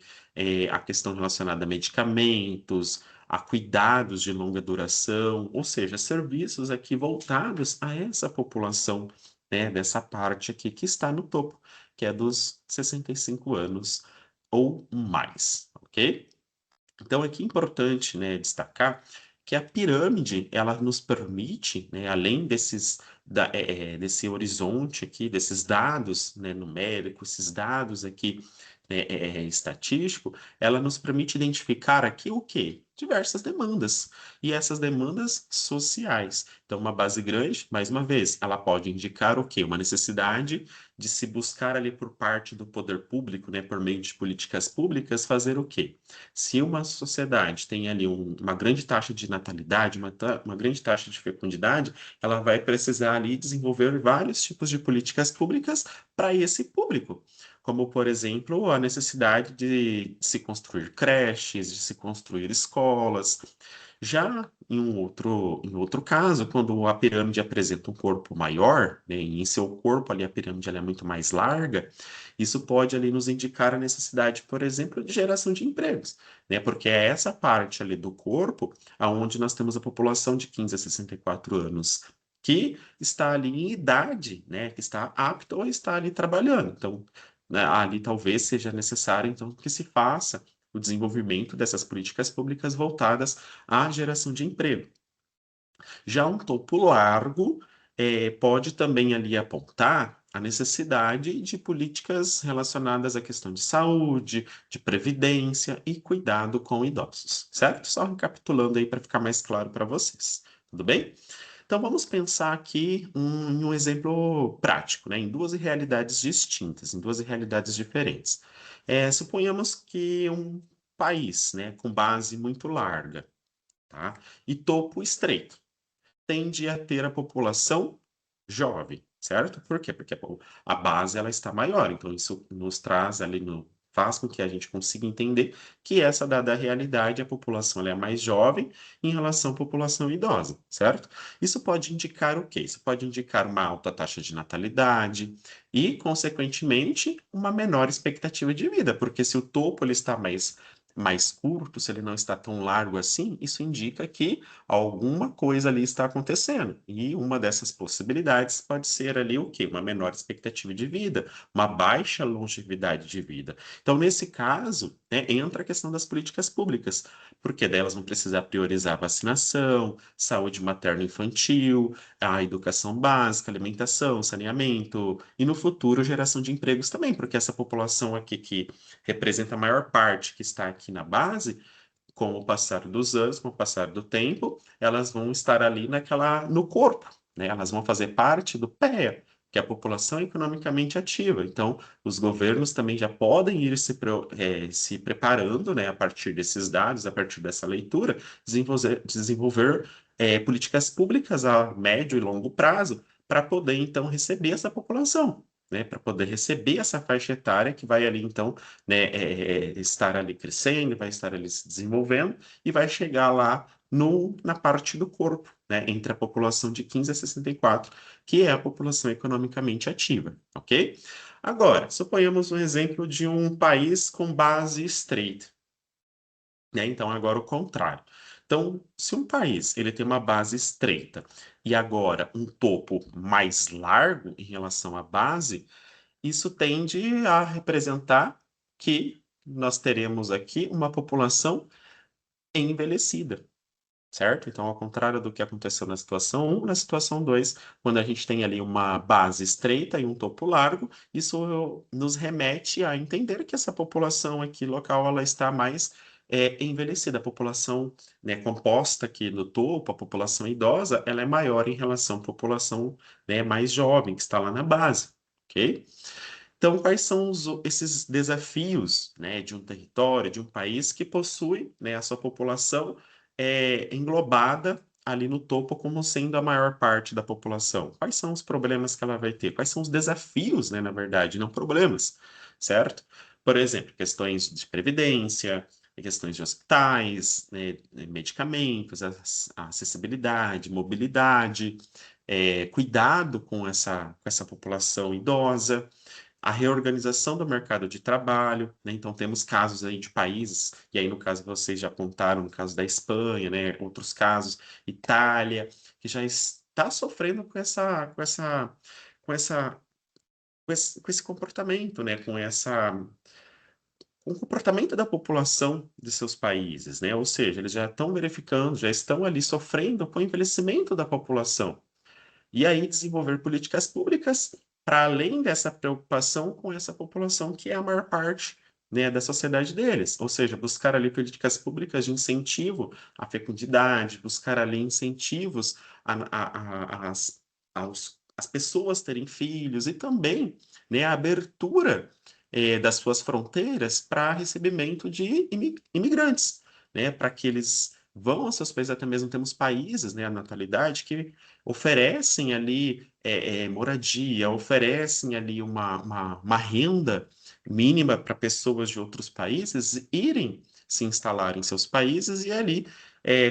a questão relacionada a medicamentos, a cuidados de longa duração, ou seja, serviços aqui voltados a essa população, né, dessa parte aqui que está no topo, que é dos 65 anos ou mais, ok? Então, aqui é importante, né, destacar que a pirâmide, ela nos permite, né, além desse horizonte aqui, desses dados, né, numéricos, esses dados aqui, né, estatístico, ela nos permite identificar aqui o quê? Diversas demandas, e essas demandas sociais. Então, uma base grande, mais uma vez, ela pode indicar o quê? Uma necessidade de se buscar ali por parte do poder público, né, por meio de políticas públicas, fazer o quê? Se uma sociedade tem ali uma grande taxa de natalidade, uma grande taxa de fecundidade, ela vai precisar ali desenvolver vários tipos de políticas públicas para esse público. como, por exemplo, a necessidade de se construir creches, de se construir escolas. Já em outro caso, quando a pirâmide apresenta um corpo maior, né, e em seu corpo ali a pirâmide ela é muito mais larga, isso pode ali nos indicar a necessidade, por exemplo, de geração de empregos, né, porque é essa parte ali do corpo aonde nós temos a população de 15 a 64 anos que está ali em idade, né, que está apto a estar ali trabalhando. Então, né, ali talvez seja necessário então que se faça o desenvolvimento dessas políticas públicas voltadas à geração de emprego. Já um topo largo pode também ali apontar a necessidade de políticas relacionadas à questão de saúde, de previdência e cuidado com idosos, certo? Só recapitulando aí para ficar mais claro para vocês, tudo bem? Então vamos pensar aqui em um exemplo prático, né? Em duas realidades distintas, em duas realidades diferentes. Suponhamos que um país, né, com base muito larga, tá? E topo estreito tende a ter a população jovem, certo? Por quê? Porque a base ela está maior, então isso nos traz ali no faz com que a gente consiga entender que essa dada realidade, a população ela é mais jovem em relação à população idosa, certo? Isso pode indicar o quê? Isso pode indicar uma alta taxa de natalidade e, consequentemente, uma menor expectativa de vida, porque se o topo ele está mais curto, se ele não está tão largo assim, isso indica que alguma coisa ali está acontecendo. E uma dessas possibilidades pode ser ali o quê? Uma menor expectativa de vida, uma baixa longevidade de vida. Então, nesse caso, né, entra a questão das políticas públicas, porque delas vão precisar priorizar a vacinação, saúde materno-infantil, a educação básica, alimentação, saneamento, e no futuro, geração de empregos também, porque essa população aqui que representa a maior parte que está aqui na base, com o passar dos anos, com o passar do tempo, elas vão estar ali no corpo, né? Elas vão fazer parte do PEA, que é a população economicamente ativa. Então, os governos também já podem ir se preparando, né, a partir desses dados, a partir dessa leitura, desenvolver políticas públicas a médio e longo prazo para poder, então, receber essa população. Né, para poder receber essa faixa etária que vai ali, então, né, estar ali crescendo, vai estar ali se desenvolvendo e vai chegar lá na parte do corpo, né, entre a população de 15 a 64, que é a população economicamente ativa, ok? Agora, suponhamos um exemplo de um país com base estreita, né? Então, agora o contrário. Então, se um país ele tem uma base estreita e agora um topo mais largo em relação à base, isso tende a representar que nós teremos aqui uma população envelhecida, certo? Então, ao contrário do que aconteceu na situação 1, na situação 2, quando a gente tem ali uma base estreita e um topo largo, isso nos remete a entender que essa população aqui local ela está mais envelhecida. A população, né, composta aqui no topo, a população idosa, ela é maior em relação à população, né, mais jovem, que está lá na base, ok? Então, quais são esses desafios, né, de um território, de um país que possui, né, a sua população englobada ali no topo como sendo a maior parte da população? Quais são os problemas que ela vai ter? Quais são os desafios, né, na verdade, não problemas, certo? Por exemplo, questões de previdência, questões de hospitais, né, medicamentos, a acessibilidade, mobilidade, cuidado com essa população idosa, a reorganização do mercado de trabalho, né? Então temos casos aí de países, e aí no caso vocês já apontaram, no caso da Espanha, né? Outros casos, Itália, que já está sofrendo com essa, com esse comportamento, né? Com o comportamento da população de seus países, né? Ou seja, eles já estão verificando, já estão ali sofrendo com o envelhecimento da população. E aí desenvolver políticas públicas para além dessa preocupação com essa população que é a maior parte, né, da sociedade deles, ou seja, buscar ali políticas públicas de incentivo à fecundidade, buscar ali incentivos às pessoas terem filhos e também, né, a abertura das suas fronteiras para recebimento de imigrantes, né, para que eles vão aos seus países, até mesmo temos países, né, a natalidade, que oferecem ali moradia, oferecem ali uma renda mínima para pessoas de outros países irem se instalar em seus países e ali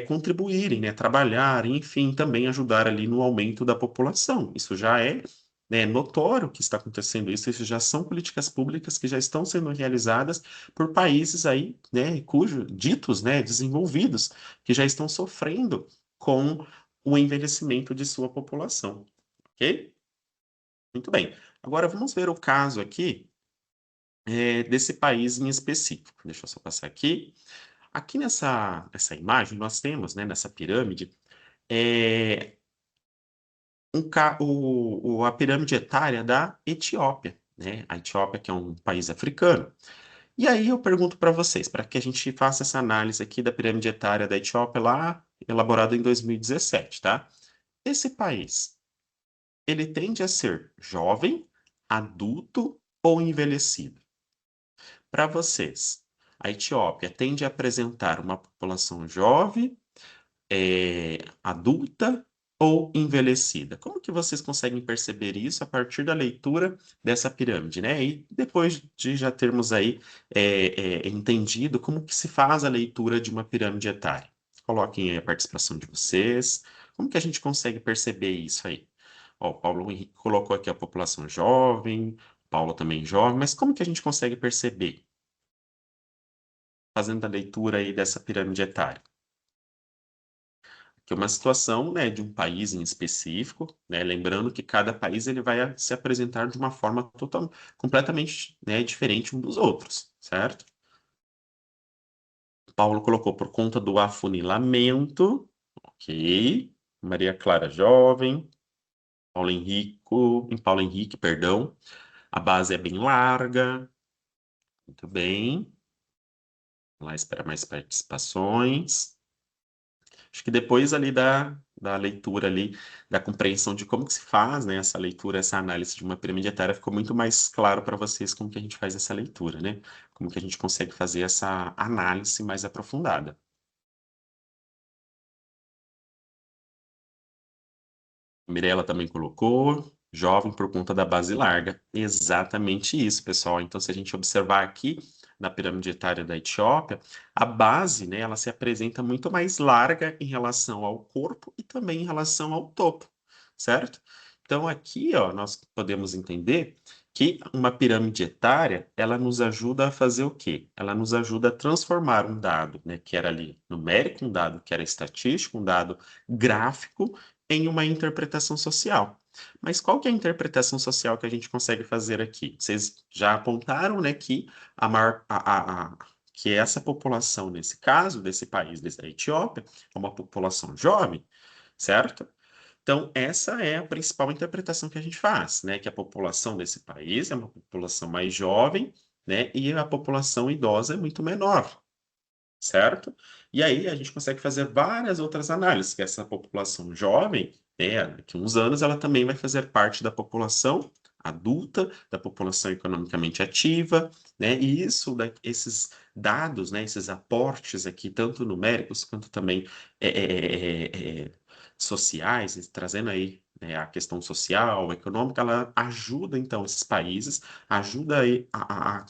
contribuírem, né, trabalharem, enfim, também ajudar ali no aumento da população. Isso já é, né, notório que está acontecendo isso já são políticas públicas que já estão sendo realizadas por países aí, né, ditos, né, desenvolvidos, que já estão sofrendo com o envelhecimento de sua população, ok? Muito bem. Agora vamos ver o caso aqui desse país em específico. Deixa eu só passar aqui. Aqui nessa imagem, nós temos, né, nessa pirâmide, é, a pirâmide etária da Etiópia, né? A Etiópia, que é um país africano. E aí eu pergunto para vocês, para que a gente faça essa análise aqui da pirâmide etária da Etiópia, lá elaborada em 2017, tá? Esse país, ele tende a ser jovem, adulto ou envelhecido? Para vocês, a Etiópia tende a apresentar uma população jovem, adulta ou envelhecida? Como que vocês conseguem perceber isso a partir da leitura dessa pirâmide, né? E depois de já termos aí entendido como que se faz a leitura de uma pirâmide etária. Coloquem aí a participação de vocês. Como que a gente consegue perceber isso aí? Ó, o Paulo Henrique colocou aqui a população jovem, Paulo também jovem, mas como que a gente consegue perceber, fazendo a leitura aí dessa pirâmide etária? Que é uma situação, né, de um país em específico, né, lembrando que cada país ele vai se apresentar de uma forma completamente, né, diferente um dos outros, certo? Paulo colocou por conta do afunilamento, ok. Maria Clara jovem, Paulo Henrique, perdão. A base é bem larga, muito bem. Vamos lá, esperar mais participações. Acho que depois ali da leitura ali, da compreensão de como que se faz, né, essa leitura, essa análise de uma pirâmide etária, ficou muito mais claro para vocês como que a gente faz essa leitura, né? Como que a gente consegue fazer essa análise mais aprofundada. Mirela também colocou, jovem por conta da base larga. Exatamente isso, pessoal. Então, se a gente observar aqui na pirâmide etária da Etiópia, a base, né, ela se apresenta muito mais larga em relação ao corpo e também em relação ao topo, certo? Então, aqui, ó, nós podemos entender que uma pirâmide etária, ela nos ajuda a fazer o quê? Ela nos ajuda a transformar um dado, né, que era ali numérico, um dado que era estatístico, um dado gráfico, em uma interpretação social. Mas qual que é a interpretação social que a gente consegue fazer aqui? Vocês já apontaram, né, que que essa população, nesse caso, desse país, da Etiópia, é uma população jovem, certo? Então, essa é a principal interpretação que a gente faz, né? Que a população desse país é uma população mais jovem, né? E a população idosa é muito menor, certo? E aí a gente consegue fazer várias outras análises, que essa população jovem, né, daqui a uns anos, ela também vai fazer parte da população adulta, da população economicamente ativa, né? E esses dados, né, esses aportes aqui, tanto numéricos quanto também sociais, trazendo aí, né, a questão social, econômica, ela ajuda então esses países, ajuda aí na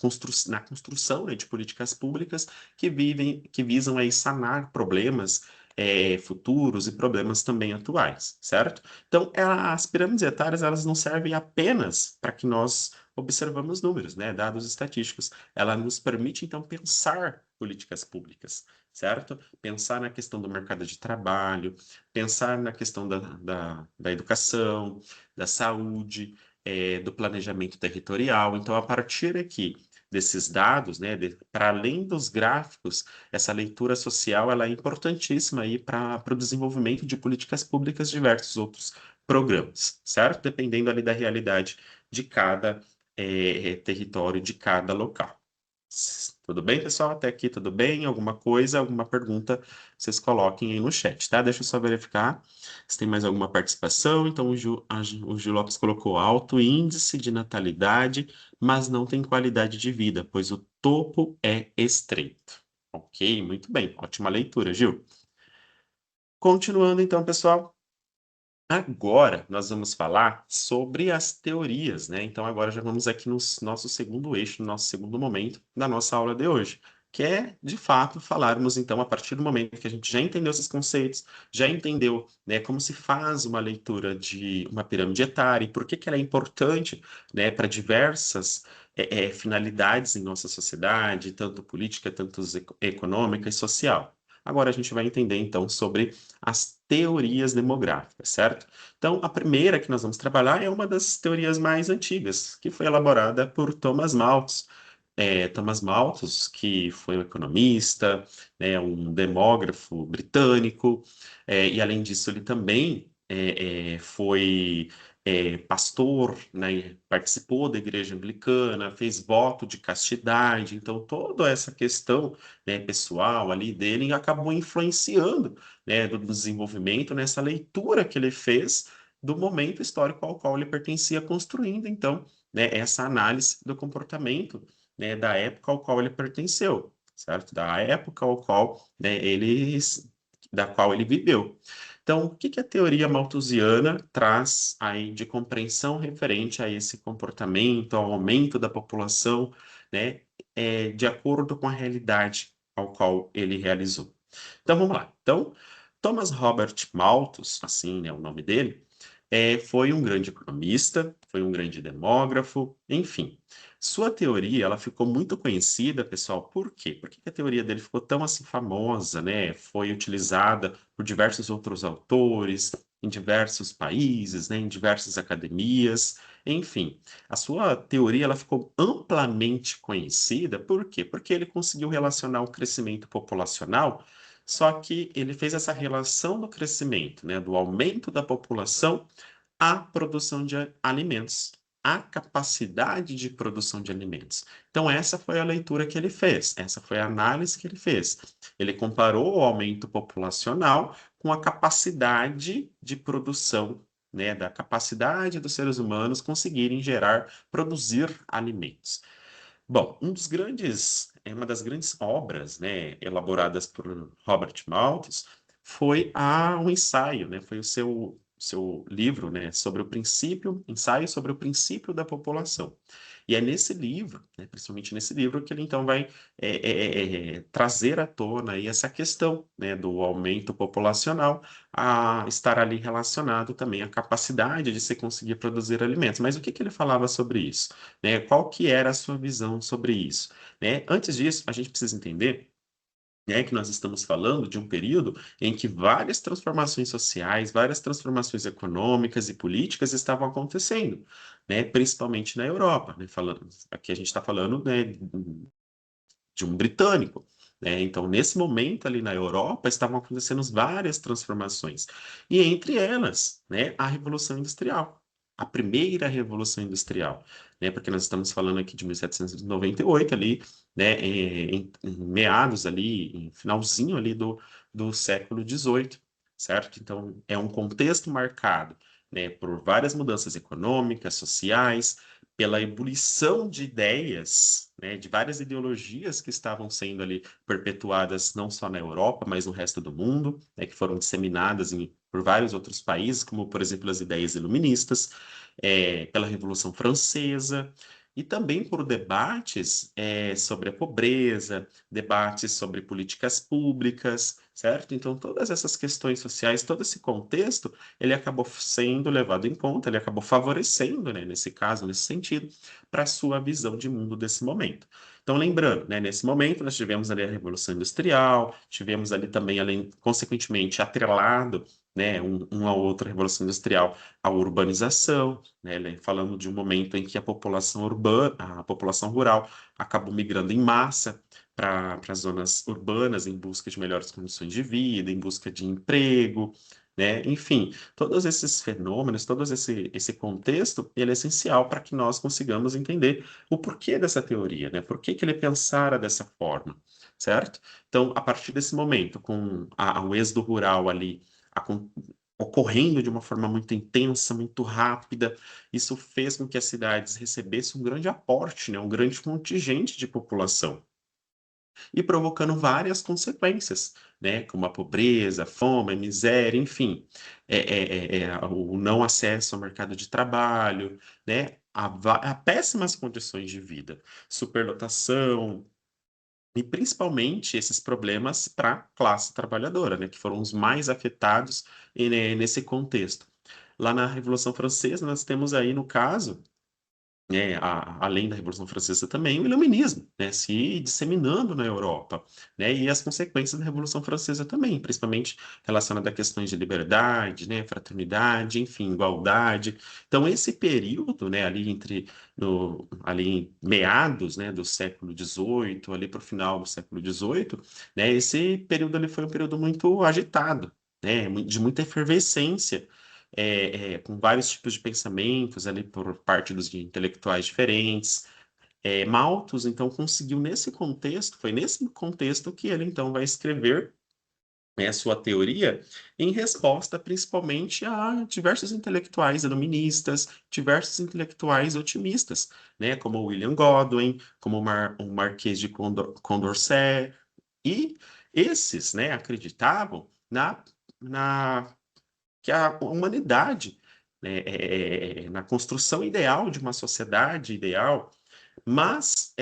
construção, né, de políticas públicas que visam aí sanar problemas futuros e problemas também atuais, certo? Então, as pirâmides etárias, elas não servem apenas para que nós observamos números, né, dados estatísticos. Ela nos permite, então, pensar políticas públicas, certo? Pensar na questão do mercado de trabalho, pensar na questão da educação, da saúde, do planejamento territorial. Então, a partir aqui desses dados, né, para além dos gráficos, essa leitura social ela é importantíssima aí para o desenvolvimento de políticas públicas de diversos outros programas, certo? Dependendo ali da realidade de cada território, de cada local. Tudo bem, pessoal? Até aqui tudo bem? Alguma coisa, alguma pergunta, vocês coloquem aí no chat, tá? Deixa eu só verificar se tem mais alguma participação. Então, o Gil Lopes colocou alto índice de natalidade, mas não tem qualidade de vida, pois o topo é estreito. Ok, muito bem. Ótima leitura, Gil. Continuando, então, pessoal. Agora nós vamos falar sobre as teorias, né? Então agora já vamos aqui no nosso segundo eixo, no nosso segundo momento da nossa aula de hoje, que é, de fato, falarmos então a partir do momento que a gente já entendeu esses conceitos, já entendeu, né, como se faz uma leitura de uma pirâmide etária e por que que ela é importante, né, para diversas finalidades em nossa sociedade, tanto política, tanto econômica e social. Agora a gente vai entender então sobre as teorias demográficas, certo? Então, a primeira que nós vamos trabalhar é uma das teorias mais antigas, que foi elaborada por Thomas Malthus. Thomas Malthus, que foi um economista, né, um demógrafo britânico, e além disso, ele também foi pastor, né, participou da igreja anglicana, fez voto de castidade, então toda essa questão, né, pessoal ali dele acabou influenciando, né, do desenvolvimento nessa leitura que ele fez do momento histórico ao qual ele pertencia, construindo então, né, essa análise do comportamento, né, da época ao qual ele pertenceu, certo? Da época ao qual, né, da qual ele viveu. Então, o que que a teoria malthusiana traz aí de compreensão referente a esse comportamento, ao aumento da população, né, de acordo com a realidade ao qual ele realizou? Então, vamos lá. Então, Thomas Robert Malthus, assim, né, o nome dele, foi um grande economista, foi um grande demógrafo, enfim. Sua teoria, ela ficou muito conhecida, pessoal, por quê? Por que que a teoria dele ficou tão assim famosa, né? Foi utilizada por diversos outros autores, em diversos países, né? Em diversas academias, enfim. A sua teoria, ela ficou amplamente conhecida, por quê? Porque ele conseguiu relacionar o crescimento populacional, só que ele fez essa relação do crescimento, né? Do aumento da população a produção de alimentos, a capacidade de produção de alimentos. Então, essa foi a leitura que ele fez, essa foi a análise que ele fez. Ele comparou o aumento populacional com a capacidade de produção, né, da capacidade dos seres humanos conseguirem gerar, produzir alimentos. Bom, uma das grandes obras, né, elaboradas por Robert Malthus foi um ensaio, né, foi o seu livro, né, sobre o princípio, ensaio sobre o princípio da população. E é nesse livro, né, principalmente nesse livro, que ele então vai trazer à tona aí essa questão, né, do aumento populacional a estar ali relacionado também à capacidade de se conseguir produzir alimentos. Mas o que que ele falava sobre isso? Né? Qual que era a sua visão sobre isso? Né? Antes disso, a gente precisa entender, né, que nós estamos falando de um período em que várias transformações sociais, várias transformações econômicas e políticas estavam acontecendo, né, principalmente na Europa, né, aqui a gente está falando, né, de um britânico. Né? Então, nesse momento ali na Europa, estavam acontecendo várias transformações, e entre elas, né, a Revolução Industrial, a primeira Revolução Industrial, né, porque nós estamos falando aqui de 1798 ali, né, em meados ali, em finalzinho ali do século XVIII, certo? Então, é um contexto marcado, né, por várias mudanças econômicas, sociais, pela ebulição de ideias, né, de várias ideologias que estavam sendo ali perpetuadas não só na Europa, mas no resto do mundo, né, que foram disseminadas por vários outros países, como, por exemplo, as ideias iluministas, pela Revolução Francesa, e também por debates sobre a pobreza, debates sobre políticas públicas, certo? Então, todas essas questões sociais, todo esse contexto, ele acabou sendo levado em conta, ele acabou favorecendo, né, nesse caso, nesse sentido, para a sua visão de mundo desse momento. Então, lembrando, né, nesse momento nós tivemos ali a Revolução Industrial, tivemos ali também, além, consequentemente, atrelado, né, uma outra Revolução Industrial, a urbanização, né, falando de um momento em que a população urbana, a população rural acabou migrando em massa para as zonas urbanas em busca de melhores condições de vida, em busca de emprego, né? Enfim, todos esses fenômenos, esse contexto, ele é essencial para que nós consigamos entender o porquê dessa teoria, né? Por que que ele pensara dessa forma, certo? Então, a partir desse momento, com o êxodo rural ali acon- ocorrendo de uma forma muito intensa, muito rápida, isso fez com que as cidades recebessem um grande aporte, né? Um grande contingente de população. e provocando várias consequências, né, como a pobreza, a fome, a miséria, enfim, o não acesso ao mercado de trabalho, né, a péssimas condições de vida, superlotação, e principalmente esses problemas para a classe trabalhadora, né, que foram os mais afetados nesse contexto. Lá na Revolução Francesa, nós temos aí, no caso, além da Revolução Francesa também, o Iluminismo, né, se disseminando na Europa, né, e as consequências da Revolução Francesa também, principalmente relacionadas a questões de liberdade, né, fraternidade, enfim, igualdade. Então, esse período, né, ali em meados, né, do século XVIII, ali para o final do século XVIII, né, esse período ali foi um período muito agitado, né, de muita efervescência, com vários tipos de pensamentos ali por parte dos intelectuais diferentes. Malthus, então, conseguiu nesse contexto, foi nesse contexto que ele, então, vai escrever, né, a sua teoria em resposta principalmente a diversos intelectuais iluministas, diversos intelectuais otimistas, né, como William Godwin, como o Marquês de Condorcet, e esses, né, acreditavam na que a humanidade, né, na construção ideal de uma sociedade ideal, mas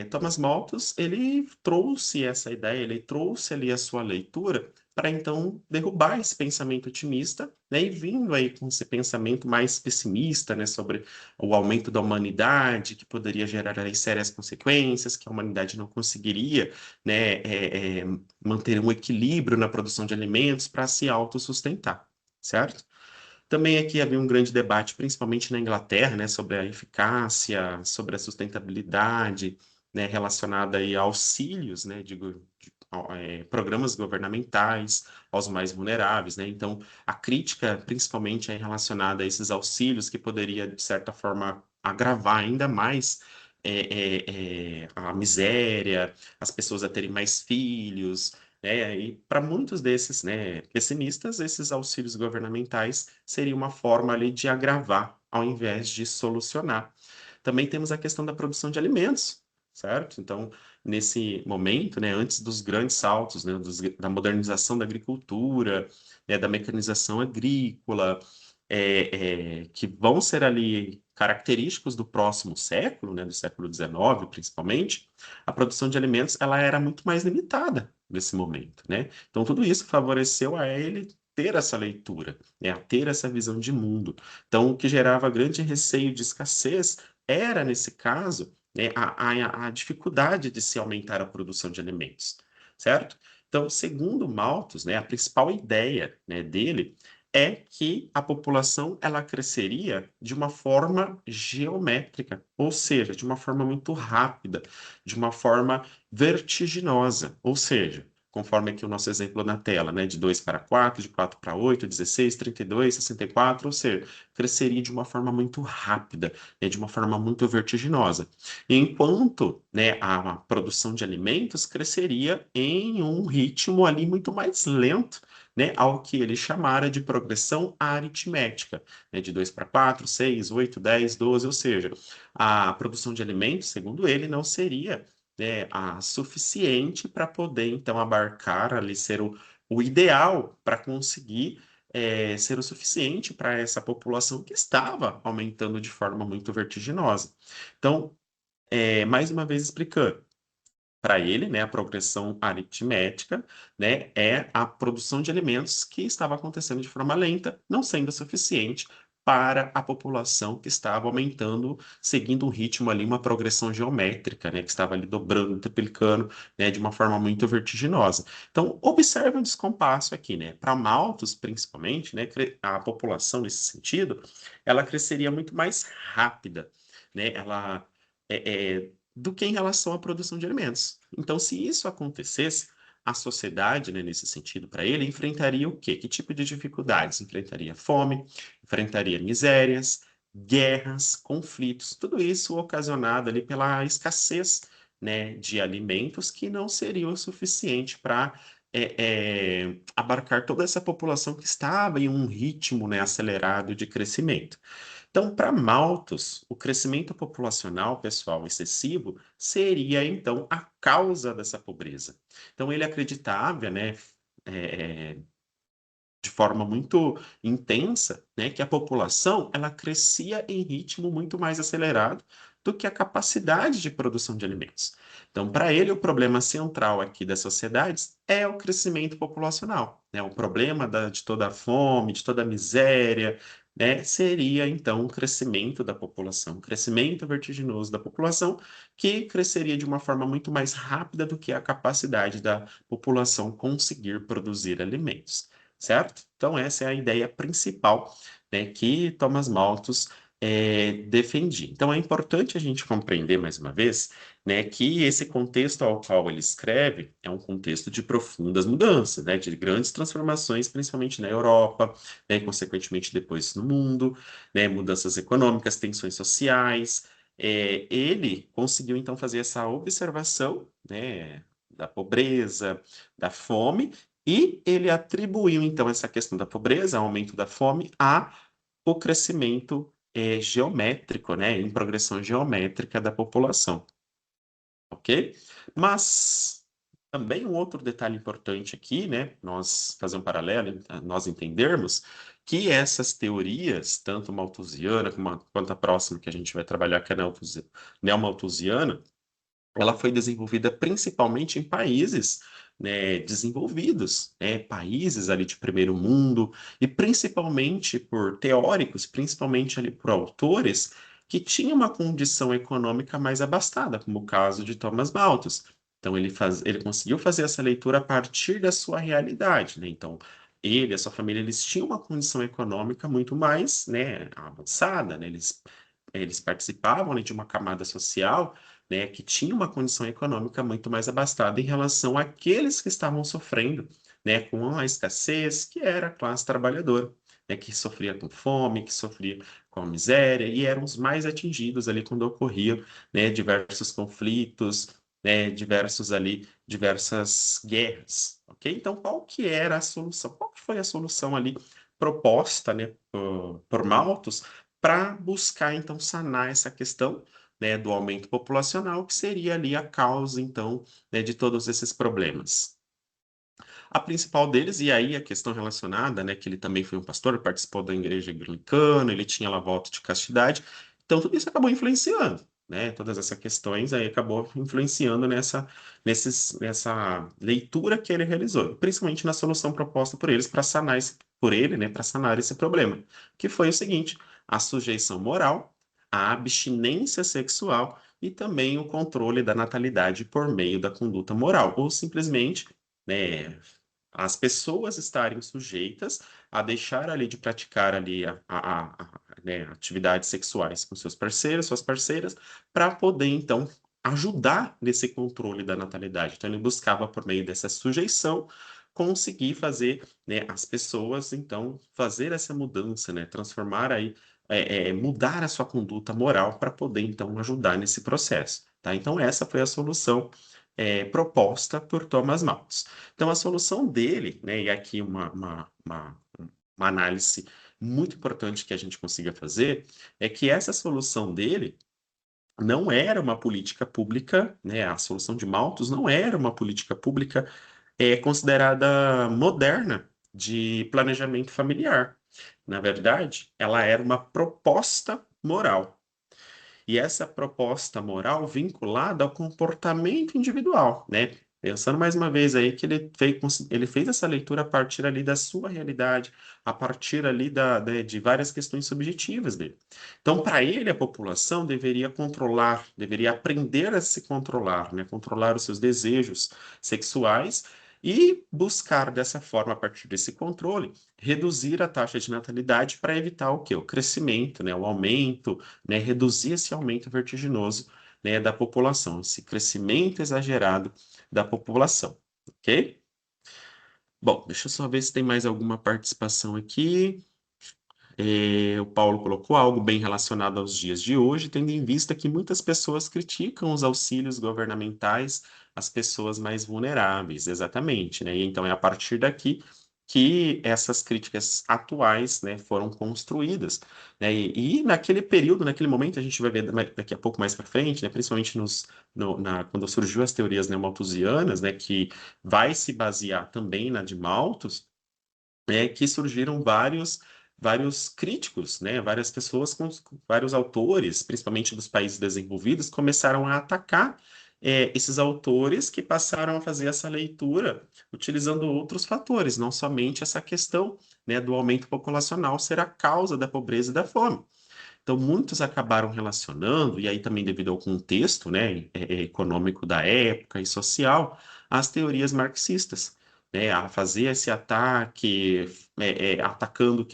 Thomas Malthus, ele trouxe essa ideia, ele trouxe ali a sua leitura para então derrubar esse pensamento otimista, né, e vindo aí com esse pensamento mais pessimista, né, sobre o aumento da humanidade, que poderia gerar aí sérias consequências, que a humanidade não conseguiria, né, manter um equilíbrio na produção de alimentos para se autossustentar, certo? Também aqui havia um grande debate, principalmente na Inglaterra, né, sobre a eficácia, sobre a sustentabilidade, né, relacionada aí a auxílios, né, programas governamentais aos mais vulneráveis, né? Então, a crítica, principalmente, é relacionada a esses auxílios que poderia, de certa forma, agravar ainda mais a miséria, as pessoas a terem mais filhos, né? E para muitos desses, né, pessimistas, esses auxílios governamentais seria uma forma ali de agravar, ao invés de solucionar. Também temos a questão da produção de alimentos, certo? Então, nesse momento, né, antes dos grandes saltos, né, da modernização da agricultura, né, da mecanização agrícola, que vão ser ali característicos do próximo século, né, do século XIX, principalmente, a produção de alimentos ela era muito mais limitada nesse momento, né? Então, tudo isso favoreceu a ele ter essa leitura, né, a ter essa visão de mundo. Então, o que gerava grande receio de escassez era, nesse caso, né, a dificuldade de se aumentar a produção de alimentos, certo? Então, segundo Malthus, né, a principal ideia, né, dele é que a população ela cresceria de uma forma geométrica, ou seja, de uma forma muito rápida, de uma forma vertiginosa, ou seja, conforme aqui o nosso exemplo na tela, né, de 2 para 4, de 4 para 8, 16, 32, 64, ou seja, cresceria de uma forma muito rápida, né, de uma forma muito vertiginosa. Enquanto, né, a produção de alimentos cresceria em um ritmo ali muito mais lento, né, ao que ele chamara de progressão aritmética, né, de 2 para 4, 6, 8, 10, 12, ou seja, a produção de alimentos, segundo ele, não seria, né, a suficiente para poder, então, abarcar ali, ser o ideal para conseguir ser o suficiente para essa população que estava aumentando de forma muito vertiginosa. Então, mais uma vez explicando, para ele, né, a progressão aritmética, né, é a produção de alimentos que estava acontecendo de forma lenta, não sendo suficiente para a população que estava aumentando, seguindo um ritmo ali, uma progressão geométrica, né, que estava ali dobrando, triplicando, né, de uma forma muito vertiginosa. Então, observe um descompasso aqui, né, para Malthus, principalmente, né, a população nesse sentido, ela cresceria muito mais rápida, né, ela do que em relação à produção de alimentos. Então, se isso acontecesse, a sociedade, né, nesse sentido, para ele, enfrentaria o quê? Que tipo de dificuldades? Enfrentaria fome, enfrentaria misérias, guerras, conflitos, tudo isso ocasionado ali pela escassez, né, de alimentos que não seriam o suficiente para abarcar toda essa população que estava em um ritmo, né, acelerado de crescimento. Então, para Malthus, o crescimento populacional, pessoal, excessivo, seria, então, a causa dessa pobreza. Então, ele acreditava, né, é, de forma muito intensa, né, que a população ela crescia em ritmo muito mais acelerado do que a capacidade de produção de alimentos. Então, para ele, o problema central aqui das sociedades é o crescimento populacional, né? O problema de toda a fome, de toda a miséria, né, seria então o crescimento da população, o crescimento vertiginoso da população, que cresceria de uma forma muito mais rápida do que a capacidade da população conseguir produzir alimentos, certo? Então, essa é a ideia principal, né, que Thomas Malthus defendia. Então, é importante a gente compreender, mais uma vez, né, que esse contexto ao qual ele escreve é um contexto de profundas mudanças, né, de grandes transformações, principalmente na Europa, né, e consequentemente depois no mundo, né, mudanças econômicas, tensões sociais. Ele conseguiu, então, fazer essa observação, né, da pobreza, da fome, e ele atribuiu, então, essa questão da pobreza, aumento da fome, ao crescimento geométrico, né, em progressão geométrica da população, ok? Mas também um outro detalhe importante aqui, né, nós fazer um paralelo, nós entendermos que essas teorias, tanto malthusiana quanto a próxima que a gente vai trabalhar, que é a neomalthusiana, ela foi desenvolvida principalmente em países, né, desenvolvidos, né, países ali de primeiro mundo, e principalmente por teóricos, principalmente ali por autores que tinham uma condição econômica mais abastada, como o caso de Thomas Malthus. Então ele conseguiu fazer essa leitura a partir da sua realidade, né? Então ele e a sua família eles tinham uma condição econômica muito mais, né, avançada, né? Eles participavam ali de uma camada social, né, que tinha uma condição econômica muito mais abastada em relação àqueles que estavam sofrendo, né, com a escassez, que era a classe trabalhadora, né, que sofria com fome, que sofria com a miséria, e eram os mais atingidos ali quando ocorriam, né, diversos conflitos, né, diversas guerras, ok? Então, qual que era a solução? Qual que foi a solução ali proposta, né, por Malthus para buscar, então, sanar essa questão, né, do aumento populacional, que seria ali a causa, então, né, de todos esses problemas. A principal deles, e aí a questão relacionada, né, que ele também foi um pastor, participou da igreja anglicana, ele tinha lá voto de castidade, então tudo isso acabou influenciando, né, todas essas questões aí acabou influenciando nessa leitura que ele realizou, principalmente na solução proposta por eles para sanar por ele, né, para sanar esse problema, que foi o seguinte: a sujeição moral, a abstinência sexual e também o controle da natalidade por meio da conduta moral, ou simplesmente, né, as pessoas estarem sujeitas a deixar ali de praticar ali né, atividades sexuais com seus parceiros, suas parceiras, para poder, então, ajudar nesse controle da natalidade. Então, ele buscava, por meio dessa sujeição, conseguir fazer, né, as pessoas, então, fazer essa mudança, né, transformar aí, mudar a sua conduta moral para poder, então, ajudar nesse processo, tá? Então, essa foi a solução proposta por Thomas Malthus. Então, a solução dele, né, e aqui uma análise muito importante que a gente consiga fazer, é que essa solução dele não era uma política pública, né, a solução de Malthus não era uma política pública considerada moderna de planejamento familiar. Na verdade, ela era uma proposta moral. E essa proposta moral vinculada ao comportamento individual, né? Pensando mais uma vez aí que ele fez essa leitura a partir ali da sua realidade, a partir ali de várias questões subjetivas dele. Então, para ele, a população deveria controlar, deveria aprender a se controlar, né? Controlar os seus desejos sexuais e buscar dessa forma, a partir desse controle, reduzir a taxa de natalidade para evitar o quê? O crescimento, né? O aumento, né, reduzir esse aumento vertiginoso, né, da população, esse crescimento exagerado da população, ok? Bom, deixa eu só ver se tem mais alguma participação aqui. O Paulo colocou algo bem relacionado aos dias de hoje, tendo em vista que muitas pessoas criticam os auxílios governamentais às pessoas mais vulneráveis, exatamente, né? E então é a partir daqui que essas críticas atuais, né, foram construídas, né, e naquele período, naquele momento, a gente vai ver daqui a pouco mais para frente, né, principalmente quando surgiu as teorias neomalthusianas, né, que vai se basear também na de Malthus, que surgiram vários críticos, né, várias pessoas, vários autores, principalmente dos países desenvolvidos, começaram a atacar esses autores que passaram a fazer essa leitura utilizando outros fatores, não somente essa questão, né, do aumento populacional ser a causa da pobreza e da fome. Então, muitos acabaram relacionando, e aí também devido ao contexto, né, econômico da época e social, as teorias marxistas, né, a fazer esse ataque, atacando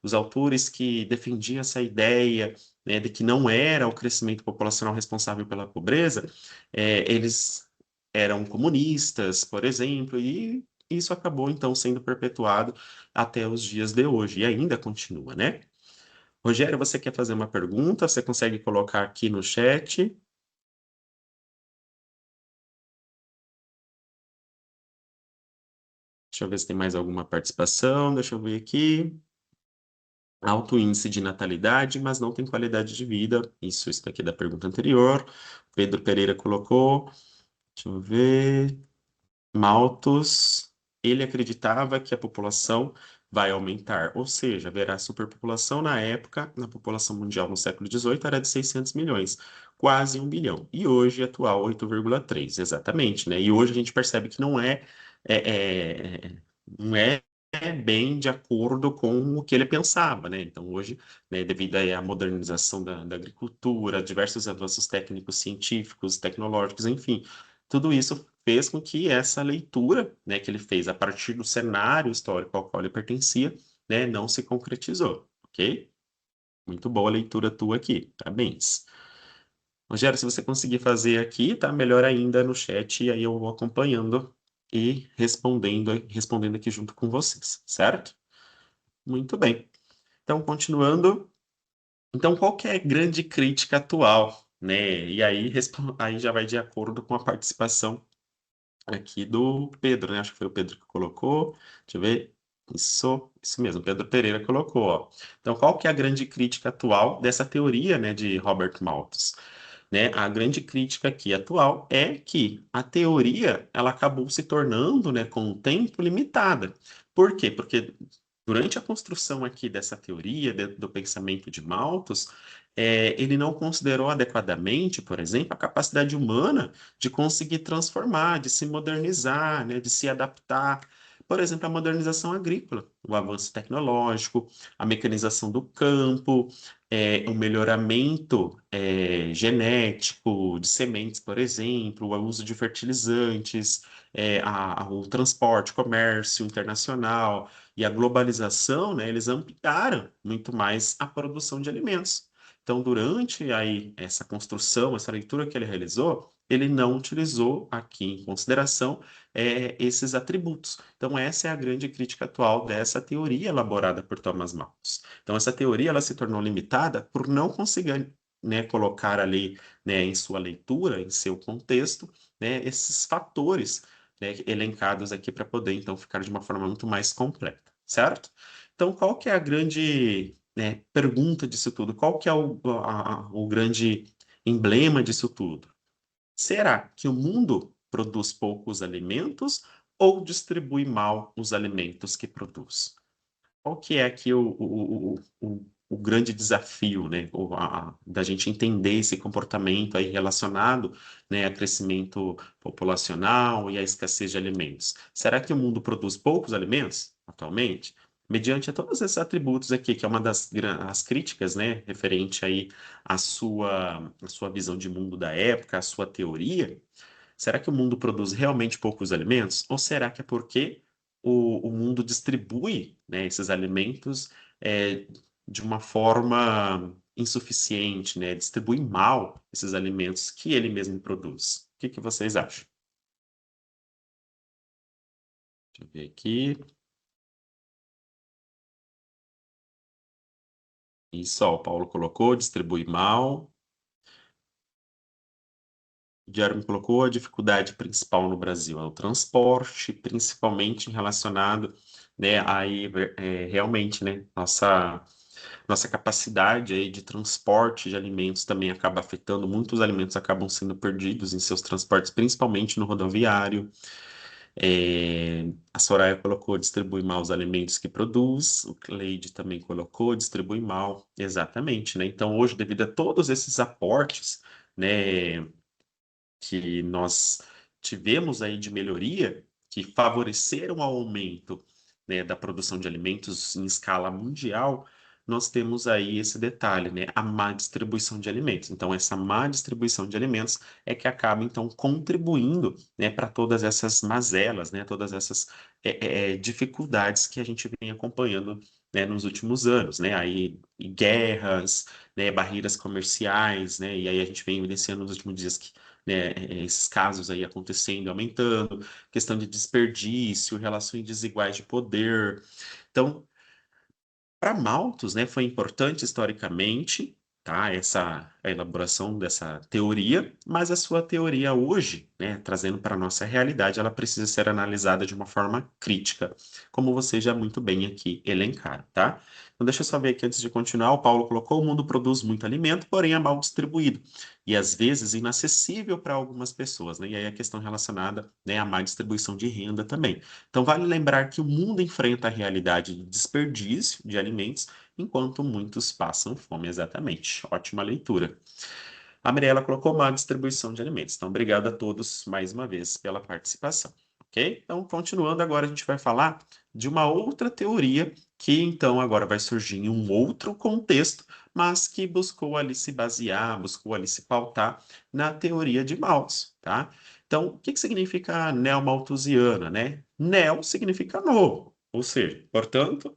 os autores que defendiam essa ideia, né, de que não era o crescimento populacional responsável pela pobreza, eles eram comunistas, por exemplo, e isso acabou então sendo perpetuado até os dias de hoje, e ainda continua, né? Rogério, você quer fazer uma pergunta? Você consegue colocar aqui no chat? Deixa eu ver se tem mais alguma participação. Deixa eu ver aqui. Alto índice de natalidade, mas não tem qualidade de vida. Isso daqui é da pergunta anterior. Pedro Pereira colocou. Deixa eu ver. Malthus, ele acreditava que a população vai aumentar, ou seja, haverá superpopulação na época, na população mundial no século XVIII era de 600 milhões, quase 1 bilhão, e hoje atual 8,3, exatamente, né? E hoje a gente percebe que não é bem de acordo com o que ele pensava, né? Então hoje, né, devido aí à modernização da agricultura, diversos avanços técnicos, científicos, tecnológicos, enfim, tudo isso fez com que essa leitura, né, que ele fez a partir do cenário histórico ao qual ele pertencia, né, não se concretizou, ok? Muito boa a leitura tua aqui, parabéns. Rogério, se você conseguir fazer aqui, tá melhor ainda no chat, e aí eu vou acompanhando e respondendo aqui junto com vocês, certo? Muito bem. Então, continuando. Então, qual que é a grande crítica atual, né? E aí, aí já vai de acordo com a participação aqui do Pedro, né? Acho que foi o Pedro que colocou. Deixa eu ver. Isso mesmo, Pedro Pereira colocou, ó. Então, qual que é a grande crítica atual dessa teoria, né, de Robert Malthus? Né? A grande crítica aqui atual é que a teoria ela acabou se tornando, né, com o tempo limitada. Por quê? Porque durante a construção aqui dessa teoria do pensamento de Malthus, ele não considerou adequadamente, por exemplo, a capacidade humana de conseguir transformar, de se modernizar, né, de se adaptar. Por exemplo, a modernização agrícola, o avanço tecnológico, a mecanização do campo, o melhoramento genético de sementes, por exemplo, o uso de fertilizantes, o transporte, comércio internacional e a globalização, né, eles ampliaram muito mais a produção de alimentos. Então, durante aí essa construção, essa leitura que ele realizou, ele não utilizou aqui em consideração esses atributos. Então, essa é a grande crítica atual dessa teoria elaborada por Thomas Malthus. Então, essa teoria ela se tornou limitada por não conseguir, né, colocar ali, né, em sua leitura, em seu contexto, né, esses fatores, né, elencados aqui para poder, então, ficar de uma forma muito mais completa, certo? Então, qual que é a grande, né, pergunta disso tudo? Qual que é o grande emblema disso tudo? Será que o mundo produz poucos alimentos ou distribui mal os alimentos que produz? Qual que é aqui o grande desafio, né, da gente entender esse comportamento aí relacionado, né, a crescimento populacional e a escassez de alimentos? Será que o mundo produz poucos alimentos atualmente? Mediante a todos esses atributos aqui, que é uma as críticas, né, referente aí à sua visão de mundo da época, à sua teoria, será que o mundo produz realmente poucos alimentos? Ou será que é porque o mundo distribui, né, esses alimentos é, de uma forma insuficiente, né? Distribui mal esses alimentos que ele mesmo produz? O que que vocês acham? Deixa eu ver aqui. Isso, ó, o Paulo colocou, distribui mal. O Jeremy colocou a dificuldade principal no Brasil é o transporte, principalmente relacionado, né, aí realmente, né, nossa capacidade aí de transporte de alimentos também acaba afetando, muitos alimentos acabam sendo perdidos em seus transportes, principalmente no rodoviário. A Soraya colocou distribui mal os alimentos que produz, o Cleide também colocou distribui mal, exatamente, né? Então, hoje, devido a todos esses aportes, né, que nós tivemos aí de melhoria, que favoreceram o aumento, né, da produção de alimentos em escala mundial, nós temos aí esse detalhe, né, a má distribuição de alimentos. Então, essa má distribuição de alimentos é que acaba, então, contribuindo, né, para todas essas mazelas, né, todas essas dificuldades que a gente vem acompanhando, né, nos últimos anos, né, aí guerras, né, barreiras comerciais, né, e aí a gente vem evidenciando nos últimos dias que, né, esses casos aí acontecendo, aumentando, questão de desperdício, relações desiguais de poder. Então, para Malthus, né, foi importante historicamente, tá, a elaboração dessa teoria, mas a sua teoria hoje, né, trazendo para a nossa realidade, ela precisa ser analisada de uma forma crítica, como você já muito bem aqui elencaram, tá? Então, deixa eu só ver aqui antes de continuar. O Paulo colocou: o mundo produz muito alimento, porém é mal distribuído e às vezes inacessível para algumas pessoas, né? E aí a questão relacionada, né, à má distribuição de renda também. Então, vale lembrar que o mundo enfrenta a realidade de desperdício de alimentos, enquanto muitos passam fome, exatamente. Ótima leitura. A Mirella colocou má distribuição de alimentos. Então, obrigado a todos mais uma vez pela participação. Ok? Então, continuando, agora a gente vai falar de uma outra teoria que, então, agora vai surgir em um outro contexto, mas que buscou ali se basear, buscou ali se pautar na teoria de Malthus, tá? Então, o que que significa neomalthusiana, né? Neo significa novo, ou seja, portanto,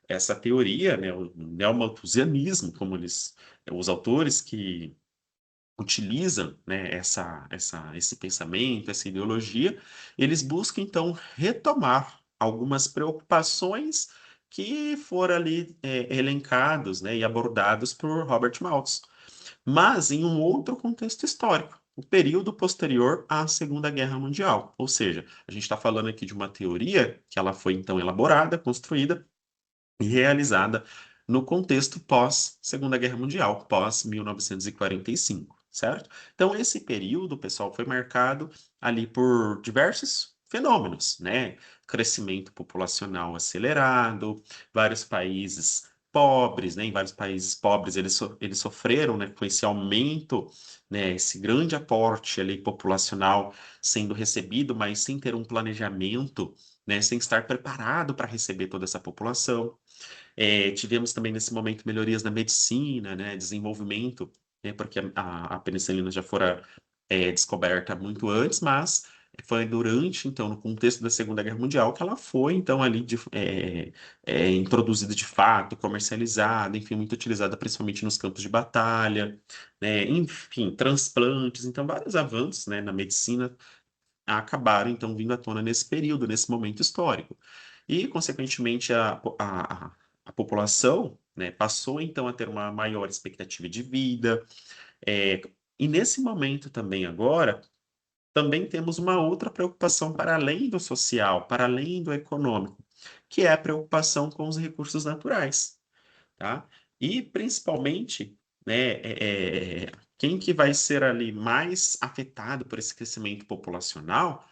essa teoria, né, o neomalthusianismo, como os autores que utilizam, né, esse pensamento, essa ideologia, eles buscam, então, retomar algumas preocupações que foram ali elencados, né, e abordados por Robert Malthus, mas em um outro contexto histórico, o período posterior à Segunda Guerra Mundial. Ou seja, a gente está falando aqui de uma teoria que ela foi, então, elaborada, construída e realizada no contexto pós-Segunda Guerra Mundial, pós-1945, certo? Então, esse período, pessoal, foi marcado ali por diversos fenômenos, né? Crescimento populacional acelerado, vários países pobres, né? Em vários países pobres, eles sofreram, né, com esse aumento, né, esse grande aporte ali populacional sendo recebido, mas sem ter um planejamento, né, sem estar preparado para receber toda essa população. Tivemos também nesse momento melhorias na medicina, né, desenvolvimento, né, porque a penicilina já fora descoberta muito antes, mas foi durante, então, no contexto da Segunda Guerra Mundial, que ela foi, então, ali introduzida de fato, comercializada, enfim, muito utilizada principalmente nos campos de batalha, né, enfim, transplantes, então, vários avanços, né, na medicina acabaram, então, vindo à tona nesse período, nesse momento histórico. E, consequentemente, a população, né, passou, então, a ter uma maior expectativa de vida. é, e, nesse momento também, agora, também temos uma outra preocupação para além do social, para além do econômico, que é a preocupação com os recursos naturais, tá? E principalmente, né, quem que vai ser ali mais afetado por esse crescimento populacional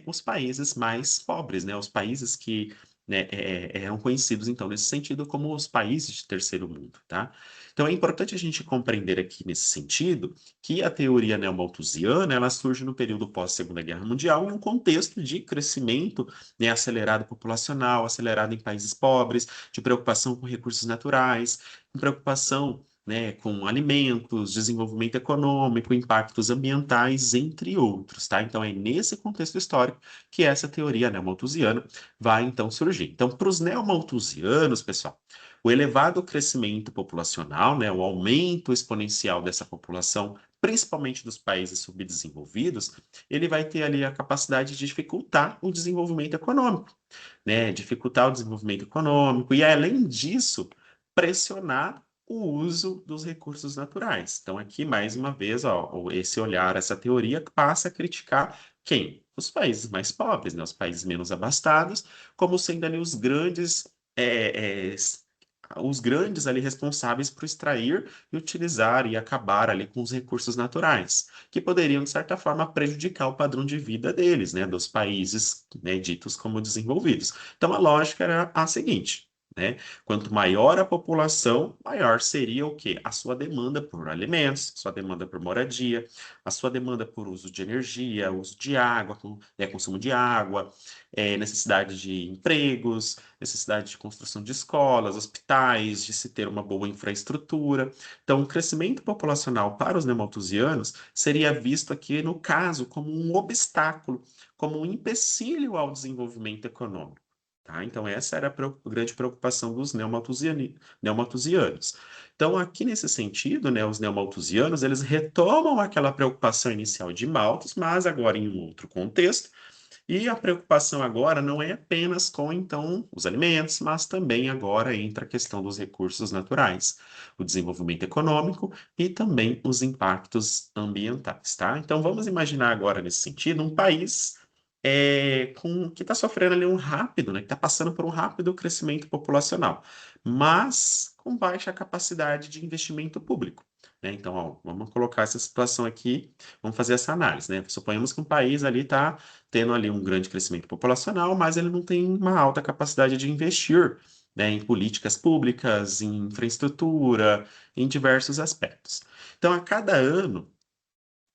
os países mais pobres, né? Os países que, né, eram conhecidos então nesse sentido como os países de terceiro mundo, tá? Então é importante a gente compreender aqui nesse sentido que a teoria neomalthusiana ela surge no período pós-Segunda Guerra Mundial em um contexto de crescimento, né, acelerado populacional, acelerado em países pobres, de preocupação com recursos naturais, com preocupação, né, com alimentos, desenvolvimento econômico, impactos ambientais, entre outros, tá? Então é nesse contexto histórico que essa teoria neomalthusiana vai então surgir. Então, para os neomalthusianos, pessoal, o elevado crescimento populacional, né, o aumento exponencial dessa população, principalmente dos países subdesenvolvidos, ele vai ter ali a capacidade de dificultar o desenvolvimento econômico, né, dificultar o desenvolvimento econômico e, além disso, pressionar o uso dos recursos naturais. Então, aqui, mais uma vez, ó, esse olhar, essa teoria passa a criticar quem? os países mais pobres, né, os países menos abastados, como sendo ali os grandes ali responsáveis por extrair e utilizar e acabar ali com os recursos naturais, que poderiam, de certa forma, prejudicar o padrão de vida deles, né, dos países, né, ditos como desenvolvidos. Então, a lógica era a seguinte, né? Quanto maior a população, maior seria o quê? A sua demanda por alimentos, sua demanda por moradia, a sua demanda por uso de energia, uso de água, consumo de água, necessidade de empregos, necessidade de construção de escolas, hospitais, de se ter uma boa infraestrutura. Então, o crescimento populacional para os neomalthusianos seria visto aqui, no caso, como um obstáculo, como um empecilho ao desenvolvimento econômico. Tá? Então, essa era a grande preocupação dos neomalthusianos. Então, aqui nesse sentido, né, os neomalthusianos, eles retomam aquela preocupação inicial de Malthus, mas agora em um outro contexto, e a preocupação agora não é apenas com, então, os alimentos, mas também agora entra a questão dos recursos naturais, o desenvolvimento econômico e também os impactos ambientais, tá? Então, vamos imaginar agora, nesse sentido, um país que está sofrendo ali um rápido, né, que está passando por um rápido crescimento populacional, mas com baixa capacidade de investimento público. Né? Então, ó, vamos colocar essa situação aqui, vamos fazer essa análise, né? Suponhamos que um país ali está tendo ali um grande crescimento populacional, mas ele não tem uma alta capacidade de investir, né, em políticas públicas, em infraestrutura, em diversos aspectos. Então, a cada ano,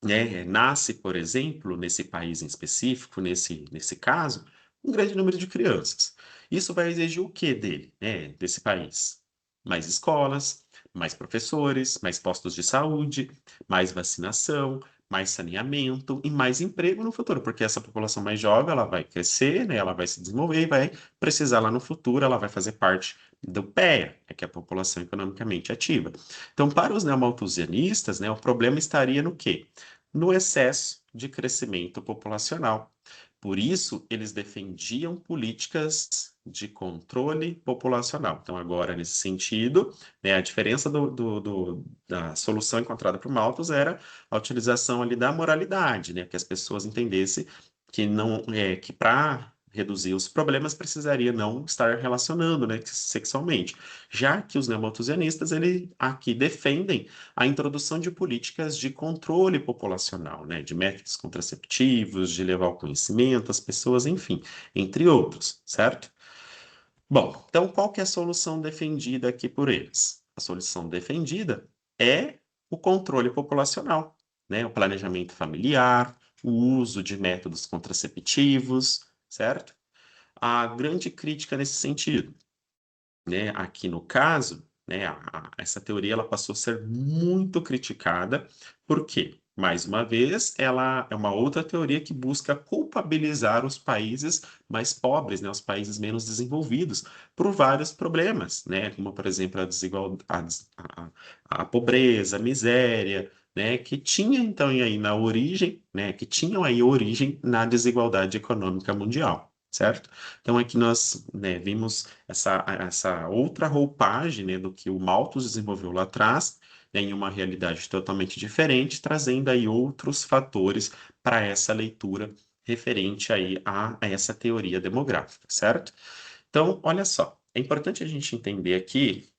né, nasce, por exemplo, nesse país em específico, nesse caso, um grande número de crianças. Isso vai exigir o que dele, né, desse país? Mais escolas, mais professores, mais postos de saúde, mais vacinação, mais saneamento e mais emprego no futuro, porque essa população mais jovem, ela vai crescer, né, ela vai se desenvolver e vai precisar lá no futuro, ela vai fazer parte do PEA, né, que é a população economicamente ativa. Então, para os neomalthusianistas, né, o problema estaria no quê? No excesso de crescimento populacional. Por isso, eles defendiam políticas de controle populacional. Então, agora, nesse sentido, né, a diferença da solução encontrada por Malthus era a utilização ali da moralidade, né, que as pessoas entendessem que não que para reduzir os problemas precisaria não estar relacionando, né, sexualmente. Já que os neomalthusianistas, ele aqui defendem a introdução de políticas de controle populacional, né, de métodos contraceptivos, de levar o conhecimento às pessoas, enfim, entre outros, certo? Bom, então qual que é a solução defendida aqui por eles? A solução defendida é o controle populacional, né, o planejamento familiar, o uso de métodos contraceptivos, certo? A grande crítica nesse sentido, né, aqui no caso, né, essa teoria ela passou a ser muito criticada, porque, mais uma vez, ela é uma outra teoria que busca culpabilizar os países mais pobres, né, os países menos desenvolvidos, por vários problemas, né, como, por exemplo, a pobreza, a miséria, né, que tinha então aí na origem, né, que tinham aí origem na desigualdade econômica mundial, certo? Então aqui nós, né, vimos essa outra roupagem, né, do que o Malthus desenvolveu lá atrás, né, em uma realidade totalmente diferente, trazendo aí outros fatores para essa leitura referente aí a essa teoria demográfica, certo? Então, olha só, é importante a gente entender aqui,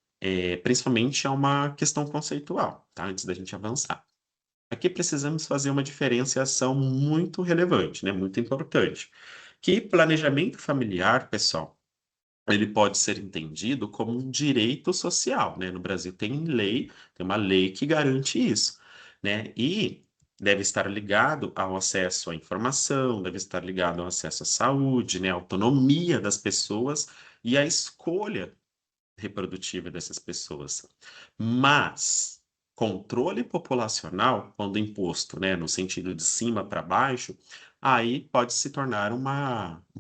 principalmente é uma questão conceitual, tá? Antes da gente avançar. Aqui precisamos fazer uma diferenciação muito relevante, né? Muito importante. Que planejamento familiar, pessoal, ele pode ser entendido como um direito social, né? No Brasil tem uma lei que garante isso, né? E deve estar ligado ao acesso à informação, deve estar ligado ao acesso à saúde, né? À autonomia das pessoas e à escolha reprodutiva dessas pessoas. Mas controle populacional, quando imposto, né, no sentido de cima para baixo, aí pode se tornar um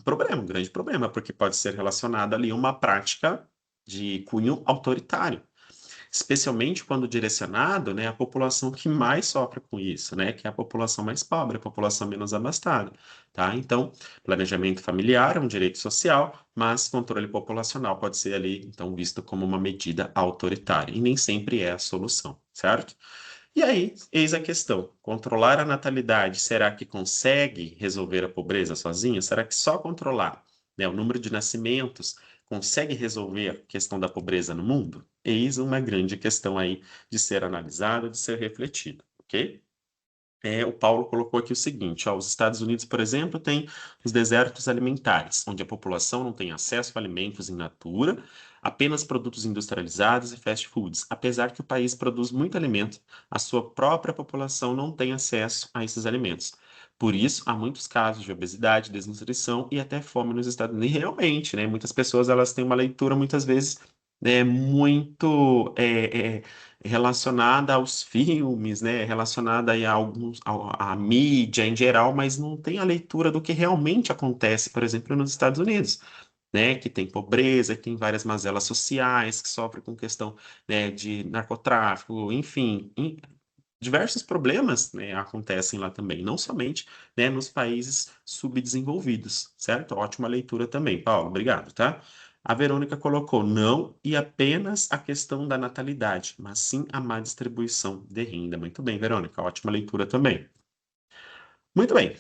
problema, um grande problema, porque pode ser relacionado ali a uma prática de cunho autoritário, especialmente quando direcionado, né, à população que mais sofre com isso, né, que é a população mais pobre, a população menos abastada, tá? Então, planejamento familiar é um direito social, mas controle populacional pode ser ali, então, visto como uma medida autoritária, e nem sempre é a solução, certo? E aí, eis a questão: controlar a natalidade, será que consegue resolver a pobreza sozinho? Será que só controlar, né, o número de nascimentos consegue resolver a questão da pobreza no mundo? Eis uma grande questão aí de ser analisada, de ser refletida, ok? O Paulo colocou aqui o seguinte, ó, os Estados Unidos, por exemplo, têm os desertos alimentares, onde a população não tem acesso a alimentos in natura, apenas produtos industrializados e fast foods. Apesar que o país produz muito alimento, a sua própria população não tem acesso a esses alimentos. Por isso, há muitos casos de obesidade, desnutrição e até fome nos Estados Unidos. E realmente, né, muitas pessoas elas têm uma leitura muitas vezes muito relacionada aos filmes, né, relacionada aí a alguns à mídia em geral, mas não tem a leitura do que realmente acontece, por exemplo, nos Estados Unidos, né, que tem pobreza, que tem várias mazelas sociais, que sofre com questão, né, de narcotráfico, enfim, diversos problemas, né, acontecem lá também, não somente, né, nos países subdesenvolvidos, certo? Ótima leitura também, Paulo, obrigado, tá? A Verônica colocou não e apenas a questão da natalidade, mas sim a má distribuição de renda. Muito bem, Verônica, ótima leitura também. Muito bem.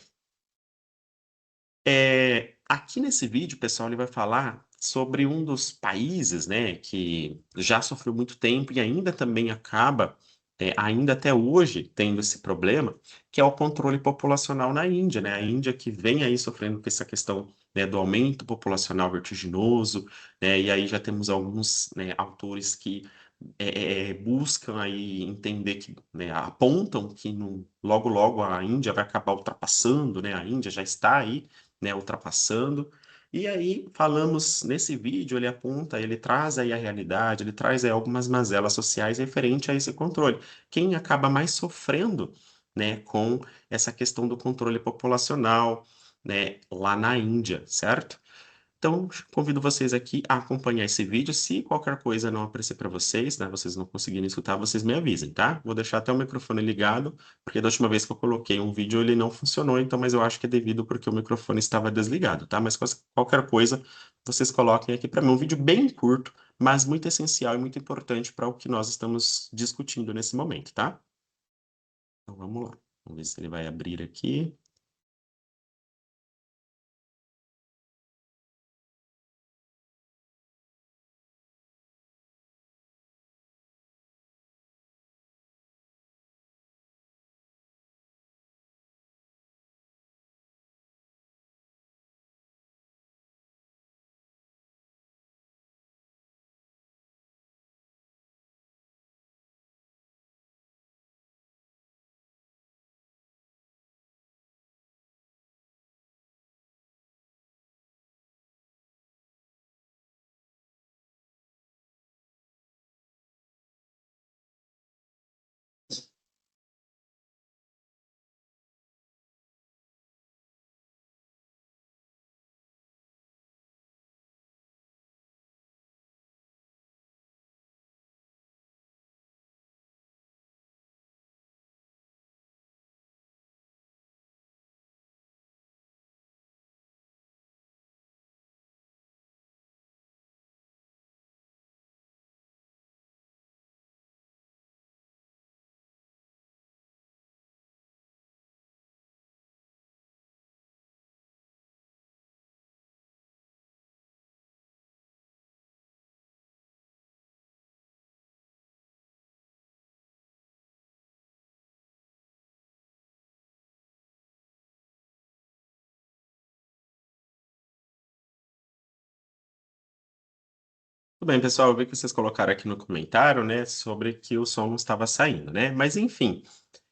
Aqui nesse vídeo, pessoal, ele vai falar sobre um dos países, né, que já sofreu muito tempo e ainda também acaba, ainda até hoje, tendo esse problema, que é o controle populacional na Índia, né? A Índia que vem aí sofrendo com essa questão, né, do aumento populacional vertiginoso, né? E aí já temos alguns, né, autores que buscam aí entender que, né, apontam que logo logo a Índia vai acabar ultrapassando, né? A Índia já está aí, né, ultrapassando. E aí falamos nesse vídeo, ele aponta, ele traz aí a realidade, ele traz aí algumas mazelas sociais referente a esse controle. Quem acaba mais sofrendo, né, com essa questão do controle populacional, né, lá na Índia, certo? Então, convido vocês aqui a acompanhar esse vídeo. Se qualquer coisa não aparecer para vocês, né, vocês não conseguirem escutar, vocês me avisem, tá? Vou deixar até o microfone ligado, porque da última vez que eu coloquei um vídeo ele não funcionou, então, mas eu acho que é devido porque o microfone estava desligado, tá? Mas qualquer coisa, vocês coloquem aqui para mim. Um vídeo bem curto, mas muito essencial e muito importante para o que nós estamos discutindo nesse momento, tá? Então, vamos lá. Vamos ver se ele vai abrir aqui. Tudo bem, pessoal, eu vi que vocês colocaram aqui no comentário, né, sobre que o som não estava saindo, né? Mas enfim,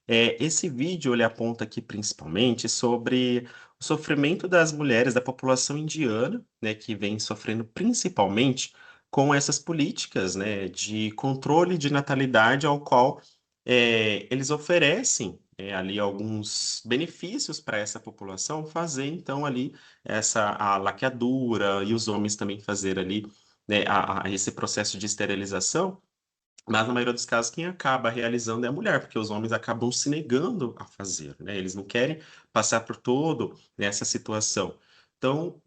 esse vídeo ele aponta aqui principalmente sobre o sofrimento das mulheres da população indiana, né, que vem sofrendo principalmente com essas políticas, né, de controle de natalidade, ao qual eles oferecem ali alguns benefícios para essa população fazer então ali essa a laqueadura e os homens também fazer ali, né, esse processo de esterilização, mas na maioria dos casos, quem acaba realizando é a mulher, porque os homens acabam se negando a fazer, né? Eles não querem passar por todo essa situação. Então,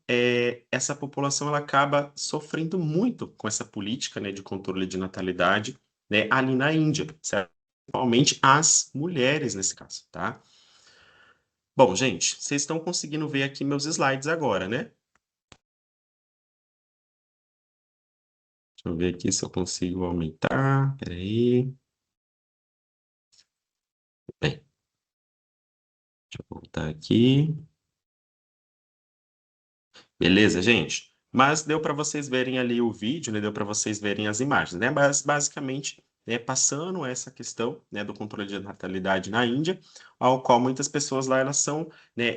essa população ela acaba sofrendo muito com essa política, né, de controle de natalidade, né, ali na Índia, certo? principalmente as mulheres nesse caso, tá? Bom, gente, vocês estão conseguindo ver aqui meus slides agora, né? Deixa eu ver aqui se eu consigo aumentar. Peraí. Bem, deixa eu voltar aqui. Beleza, gente? Mas deu para vocês verem ali o vídeo, né? Deu para vocês verem as imagens, né? Mas basicamente, passando essa questão, né, do controle de natalidade na Índia, ao qual muitas pessoas lá elas são, né,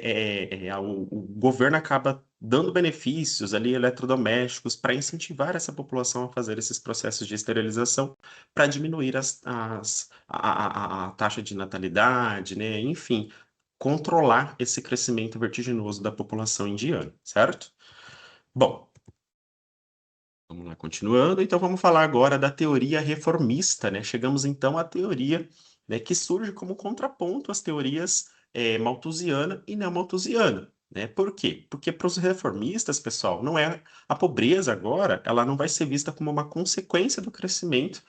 o governo acaba dando benefícios ali eletrodomésticos para incentivar essa população a fazer esses processos de esterilização para diminuir a taxa de natalidade, né? Enfim, controlar esse crescimento vertiginoso da população indiana, certo? Bom, vamos lá, continuando. Então, vamos falar agora da teoria reformista, né? Chegamos então à teoria, né, que surge como contraponto às teorias malthusiana e neomalthusiana, né? Por quê? Porque para os reformistas, pessoal, não é a pobreza agora, ela não vai ser vista como uma consequência do crescimento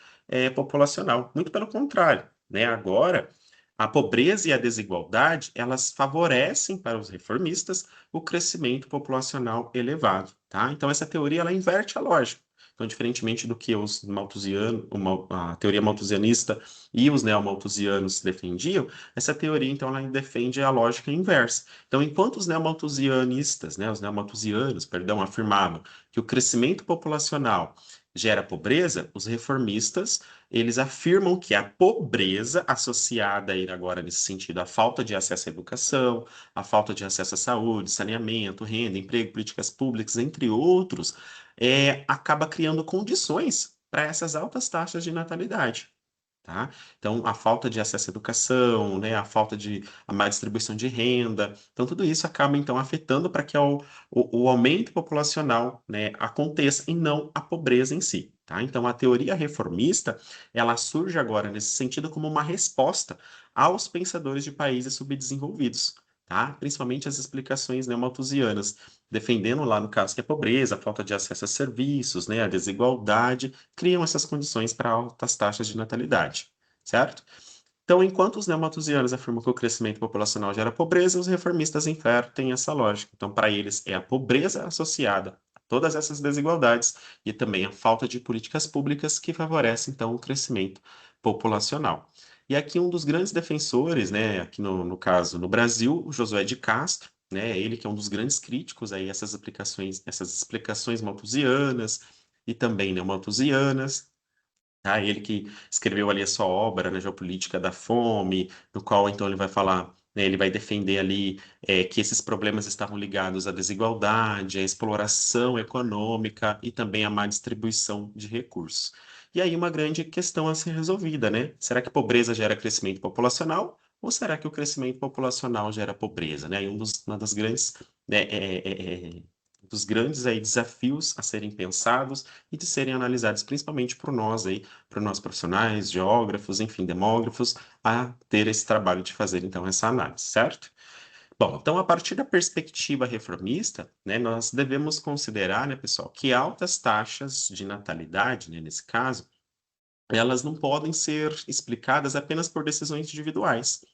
populacional. Muito pelo contrário, né? Agora a pobreza e a desigualdade, elas favorecem para os reformistas o crescimento populacional elevado, tá? Então essa teoria ela inverte a lógica. Então, diferentemente do que os malthusianos, a teoria malthusianista e os neomalthusianos defendiam, essa teoria então ela defende a lógica inversa. Então, enquanto os neomalthusianistas, né, os neomalthusianos, perdão, afirmavam que o crescimento populacional gera pobreza, os reformistas eles afirmam que a pobreza associada aí agora nesse sentido à falta de acesso à educação, a falta de acesso à saúde, saneamento, renda, emprego, políticas públicas, entre outros, acaba criando condições para essas altas taxas de natalidade. Tá? Então, a falta de acesso à educação, né, a falta de a má distribuição de renda, então tudo isso acaba então afetando para que o aumento populacional, né, aconteça e não a pobreza em si. Tá? Então, a teoria reformista ela surge agora nesse sentido como uma resposta aos pensadores de países subdesenvolvidos. Tá? Principalmente as explicações neomalthusianas, defendendo lá no caso que a pobreza, a falta de acesso a serviços, né, a desigualdade, criam essas condições para altas taxas de natalidade, certo? Então, enquanto os neomalthusianos afirmam que o crescimento populacional gera pobreza, os reformistas invertem essa lógica. Então, para eles, é a pobreza associada a todas essas desigualdades e também a falta de políticas públicas que favorece, então, o crescimento populacional. E aqui um dos grandes defensores, né, aqui no caso no Brasil, o Josué de Castro, né, ele que é um dos grandes críticos aí essas explicações malthusianas e também neomalthusianas, tá? Ele que escreveu ali a sua obra, né, Geopolítica da Fome, no qual então ele vai falar, né, ele vai defender ali que esses problemas estavam ligados à desigualdade, à exploração econômica e também à má distribuição de recursos. E aí uma grande questão a ser resolvida, né? Será que pobreza gera crescimento populacional? Ou será que o crescimento populacional gera pobreza, né? E uma das grandes, né, dos grandes aí desafios a serem pensados e de serem analisados, principalmente por nós aí, para nós profissionais, geógrafos, enfim, demógrafos, a ter esse trabalho de fazer, então, essa análise, certo? Bom, então, a partir da perspectiva reformista, né, nós devemos considerar, né, pessoal, que altas taxas de natalidade, né, nesse caso, elas não podem ser explicadas apenas por decisões individuais,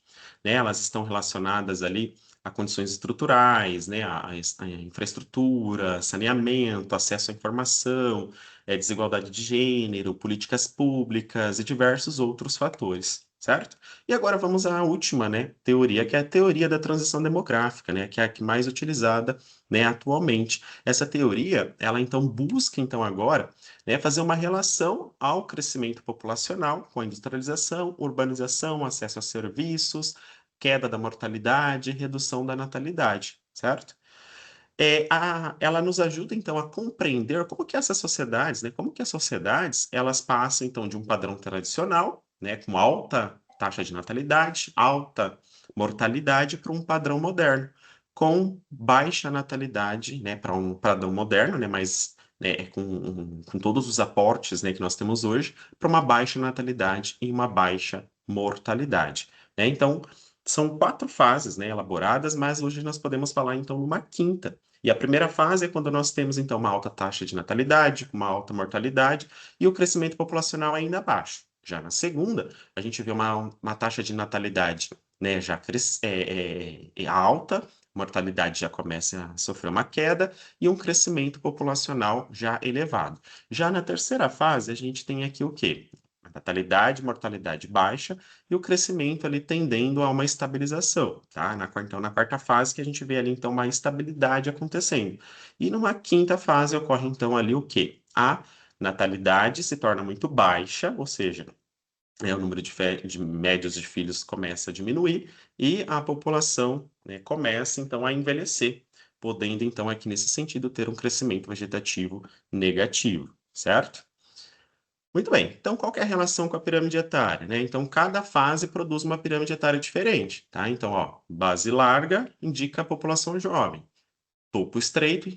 né? Elas estão relacionadas ali a condições estruturais, né? A infraestrutura, saneamento, acesso à informação, desigualdade de gênero, políticas públicas e diversos outros fatores, certo? E agora vamos à última, né, teoria, que é a teoria da transição demográfica, né, que é a que mais utilizada, né, atualmente. Essa teoria, ela então busca então agora, né, fazer uma relação ao crescimento populacional com a industrialização, urbanização, acesso a serviços, queda da mortalidade, redução da natalidade, certo? Ela nos ajuda, então, a compreender como que essas sociedades, né, como que as sociedades, elas passam, então, de um padrão tradicional, né, com alta taxa de natalidade, alta mortalidade, para um padrão moderno, com baixa natalidade, né, para um padrão moderno, né, mas com todos os aportes, né, que nós temos hoje, para uma baixa natalidade e uma baixa mortalidade, né? Então, são quatro fases, né, elaboradas, mas hoje nós podemos falar, então, numa quinta, e a primeira fase é quando nós temos, então, uma alta taxa de natalidade, uma alta mortalidade e o crescimento populacional ainda baixo. Já na segunda, a gente vê uma taxa de natalidade, né, já alta, mortalidade já começa a sofrer uma queda e um crescimento populacional já elevado. Já na terceira fase, a gente tem aqui o quê? A natalidade, mortalidade baixa e o crescimento ali tendendo a uma estabilização, tá? Então, na quarta fase que a gente vê ali, então, uma estabilidade acontecendo. E numa quinta fase ocorre, então, ali o quê? A natalidade se torna muito baixa, ou seja, o número de médios de filhos começa a diminuir e a população, né, começa então a envelhecer, podendo então aqui nesse sentido ter um crescimento vegetativo negativo, certo? Muito bem, então qual que é a relação com a pirâmide etária, né? Então cada fase produz uma pirâmide etária diferente, tá? Então, ó, base larga indica a população jovem, topo estreito,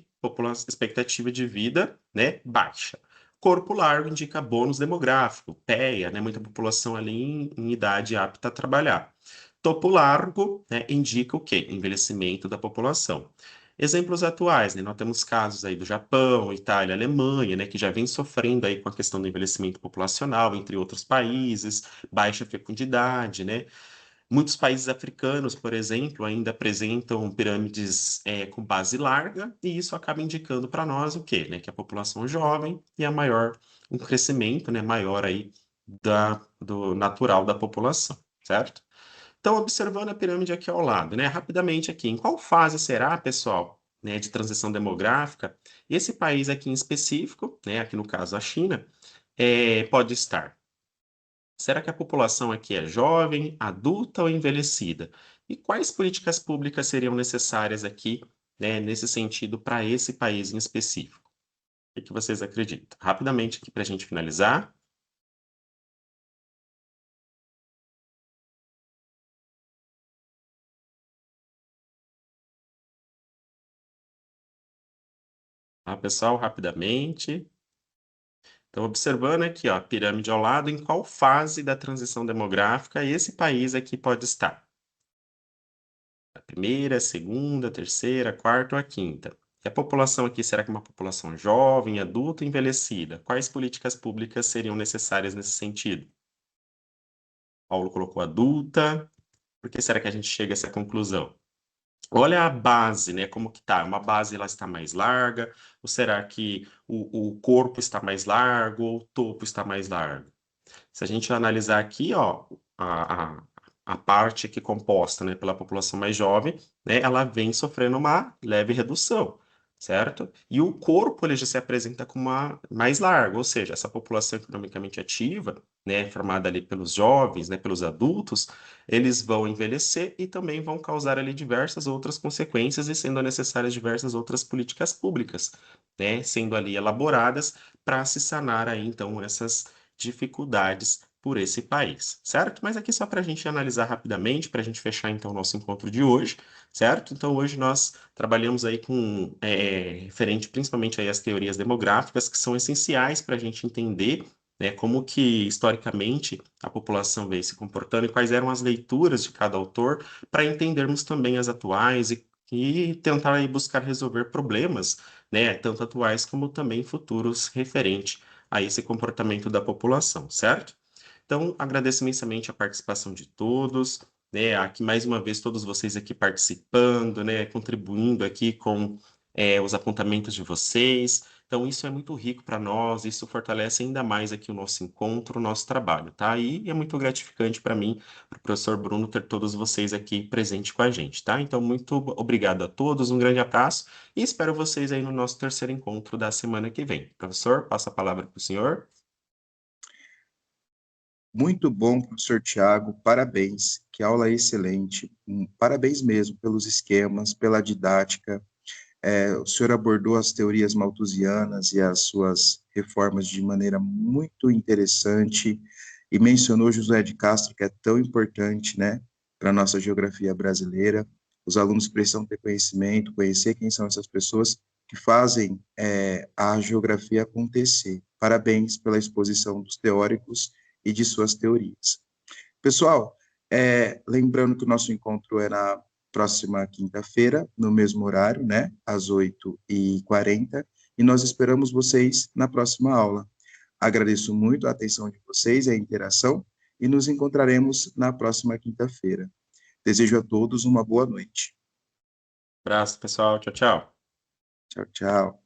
expectativa de vida, né, baixa. Corpo largo indica bônus demográfico, PEA, né, muita população ali em idade apta a trabalhar. Topo largo, né, indica o quê? Envelhecimento da população. Exemplos atuais, né, nós temos casos aí do Japão, Itália, Alemanha, né, que já vem sofrendo aí com a questão do envelhecimento populacional, entre outros países, baixa fecundidade, né, muitos países africanos, por exemplo, ainda apresentam pirâmides com base larga, e isso acaba indicando para nós o quê? Né? Que a população jovem e um crescimento, né, maior aí do natural da população, certo? Então, observando a pirâmide aqui ao lado, né, rapidamente aqui, em qual fase será, pessoal, né, de transição demográfica, esse país aqui em específico, né, aqui no caso a China, pode estar? Será que a população aqui é jovem, adulta ou envelhecida? E quais políticas públicas seriam necessárias aqui, né, nesse sentido, para esse país em específico? O que vocês acreditam? Rapidamente aqui para a gente finalizar. Tá, pessoal, rapidamente. Então, observando aqui, ó, a pirâmide ao lado, em qual fase da transição demográfica esse país aqui pode estar? A primeira, a segunda, a terceira, a quarta ou a quinta? E a população aqui, será que é uma população jovem, adulta, envelhecida? Quais políticas públicas seriam necessárias nesse sentido? Paulo colocou adulta. Por que será que a gente chega a essa conclusão? Olha a base, né? Como que tá? Uma base ela está mais larga? Ou será que o corpo está mais largo ou o topo está mais largo? Se a gente analisar aqui, ó, a parte aqui composta, né, pela população mais jovem, né, ela vem sofrendo uma leve redução, certo? E o corpo ele já se apresenta como mais largo, ou seja, essa população economicamente ativa, né, formada ali pelos jovens, né, pelos adultos, eles vão envelhecer e também vão causar ali diversas outras consequências e sendo necessárias diversas outras políticas públicas, né, sendo ali elaboradas para se sanar aí então essas dificuldades por esse país, certo? Mas aqui só para a gente analisar rapidamente, para a gente fechar então o nosso encontro de hoje, certo? Então hoje nós trabalhamos aí com referente principalmente aí às teorias demográficas que são essenciais para a gente entender, né, como que historicamente a população veio se comportando e quais eram as leituras de cada autor para entendermos também as atuais e tentar aí buscar resolver problemas, né, tanto atuais como também futuros referente a esse comportamento da população, certo? Então, agradeço imensamente a participação de todos, né? Aqui mais uma vez todos vocês aqui participando, né? Contribuindo aqui com os apontamentos de vocês. Então, isso é muito rico para nós, isso fortalece ainda mais aqui o nosso encontro, o nosso trabalho, tá? E é muito gratificante para mim, para o professor Bruno, ter todos vocês aqui presentes com a gente, tá? Então, muito obrigado a todos, um grande abraço e espero vocês aí no nosso terceiro encontro da semana que vem. Professor, passa a palavra para o senhor.
Muito bom, professor Tiago, parabéns, que aula excelente, parabéns mesmo pelos esquemas, pela didática, o senhor abordou as teorias malthusianas e as suas reformas de maneira muito interessante e mencionou José de Castro, que é tão importante, né, para a nossa geografia brasileira. Os alunos precisam ter conhecimento, conhecer quem são essas pessoas que fazem a geografia acontecer. Parabéns pela exposição dos teóricos e de suas teorias. Pessoal, lembrando que o nosso encontro é na próxima quinta-feira, no mesmo horário, né, às 8h40, e nós esperamos vocês na próxima aula. Agradeço muito a atenção de vocês e a interação, e nos encontraremos na próxima quinta-feira. Desejo a todos uma boa noite.
Abraço, pessoal. Tchau, tchau.
Tchau, tchau.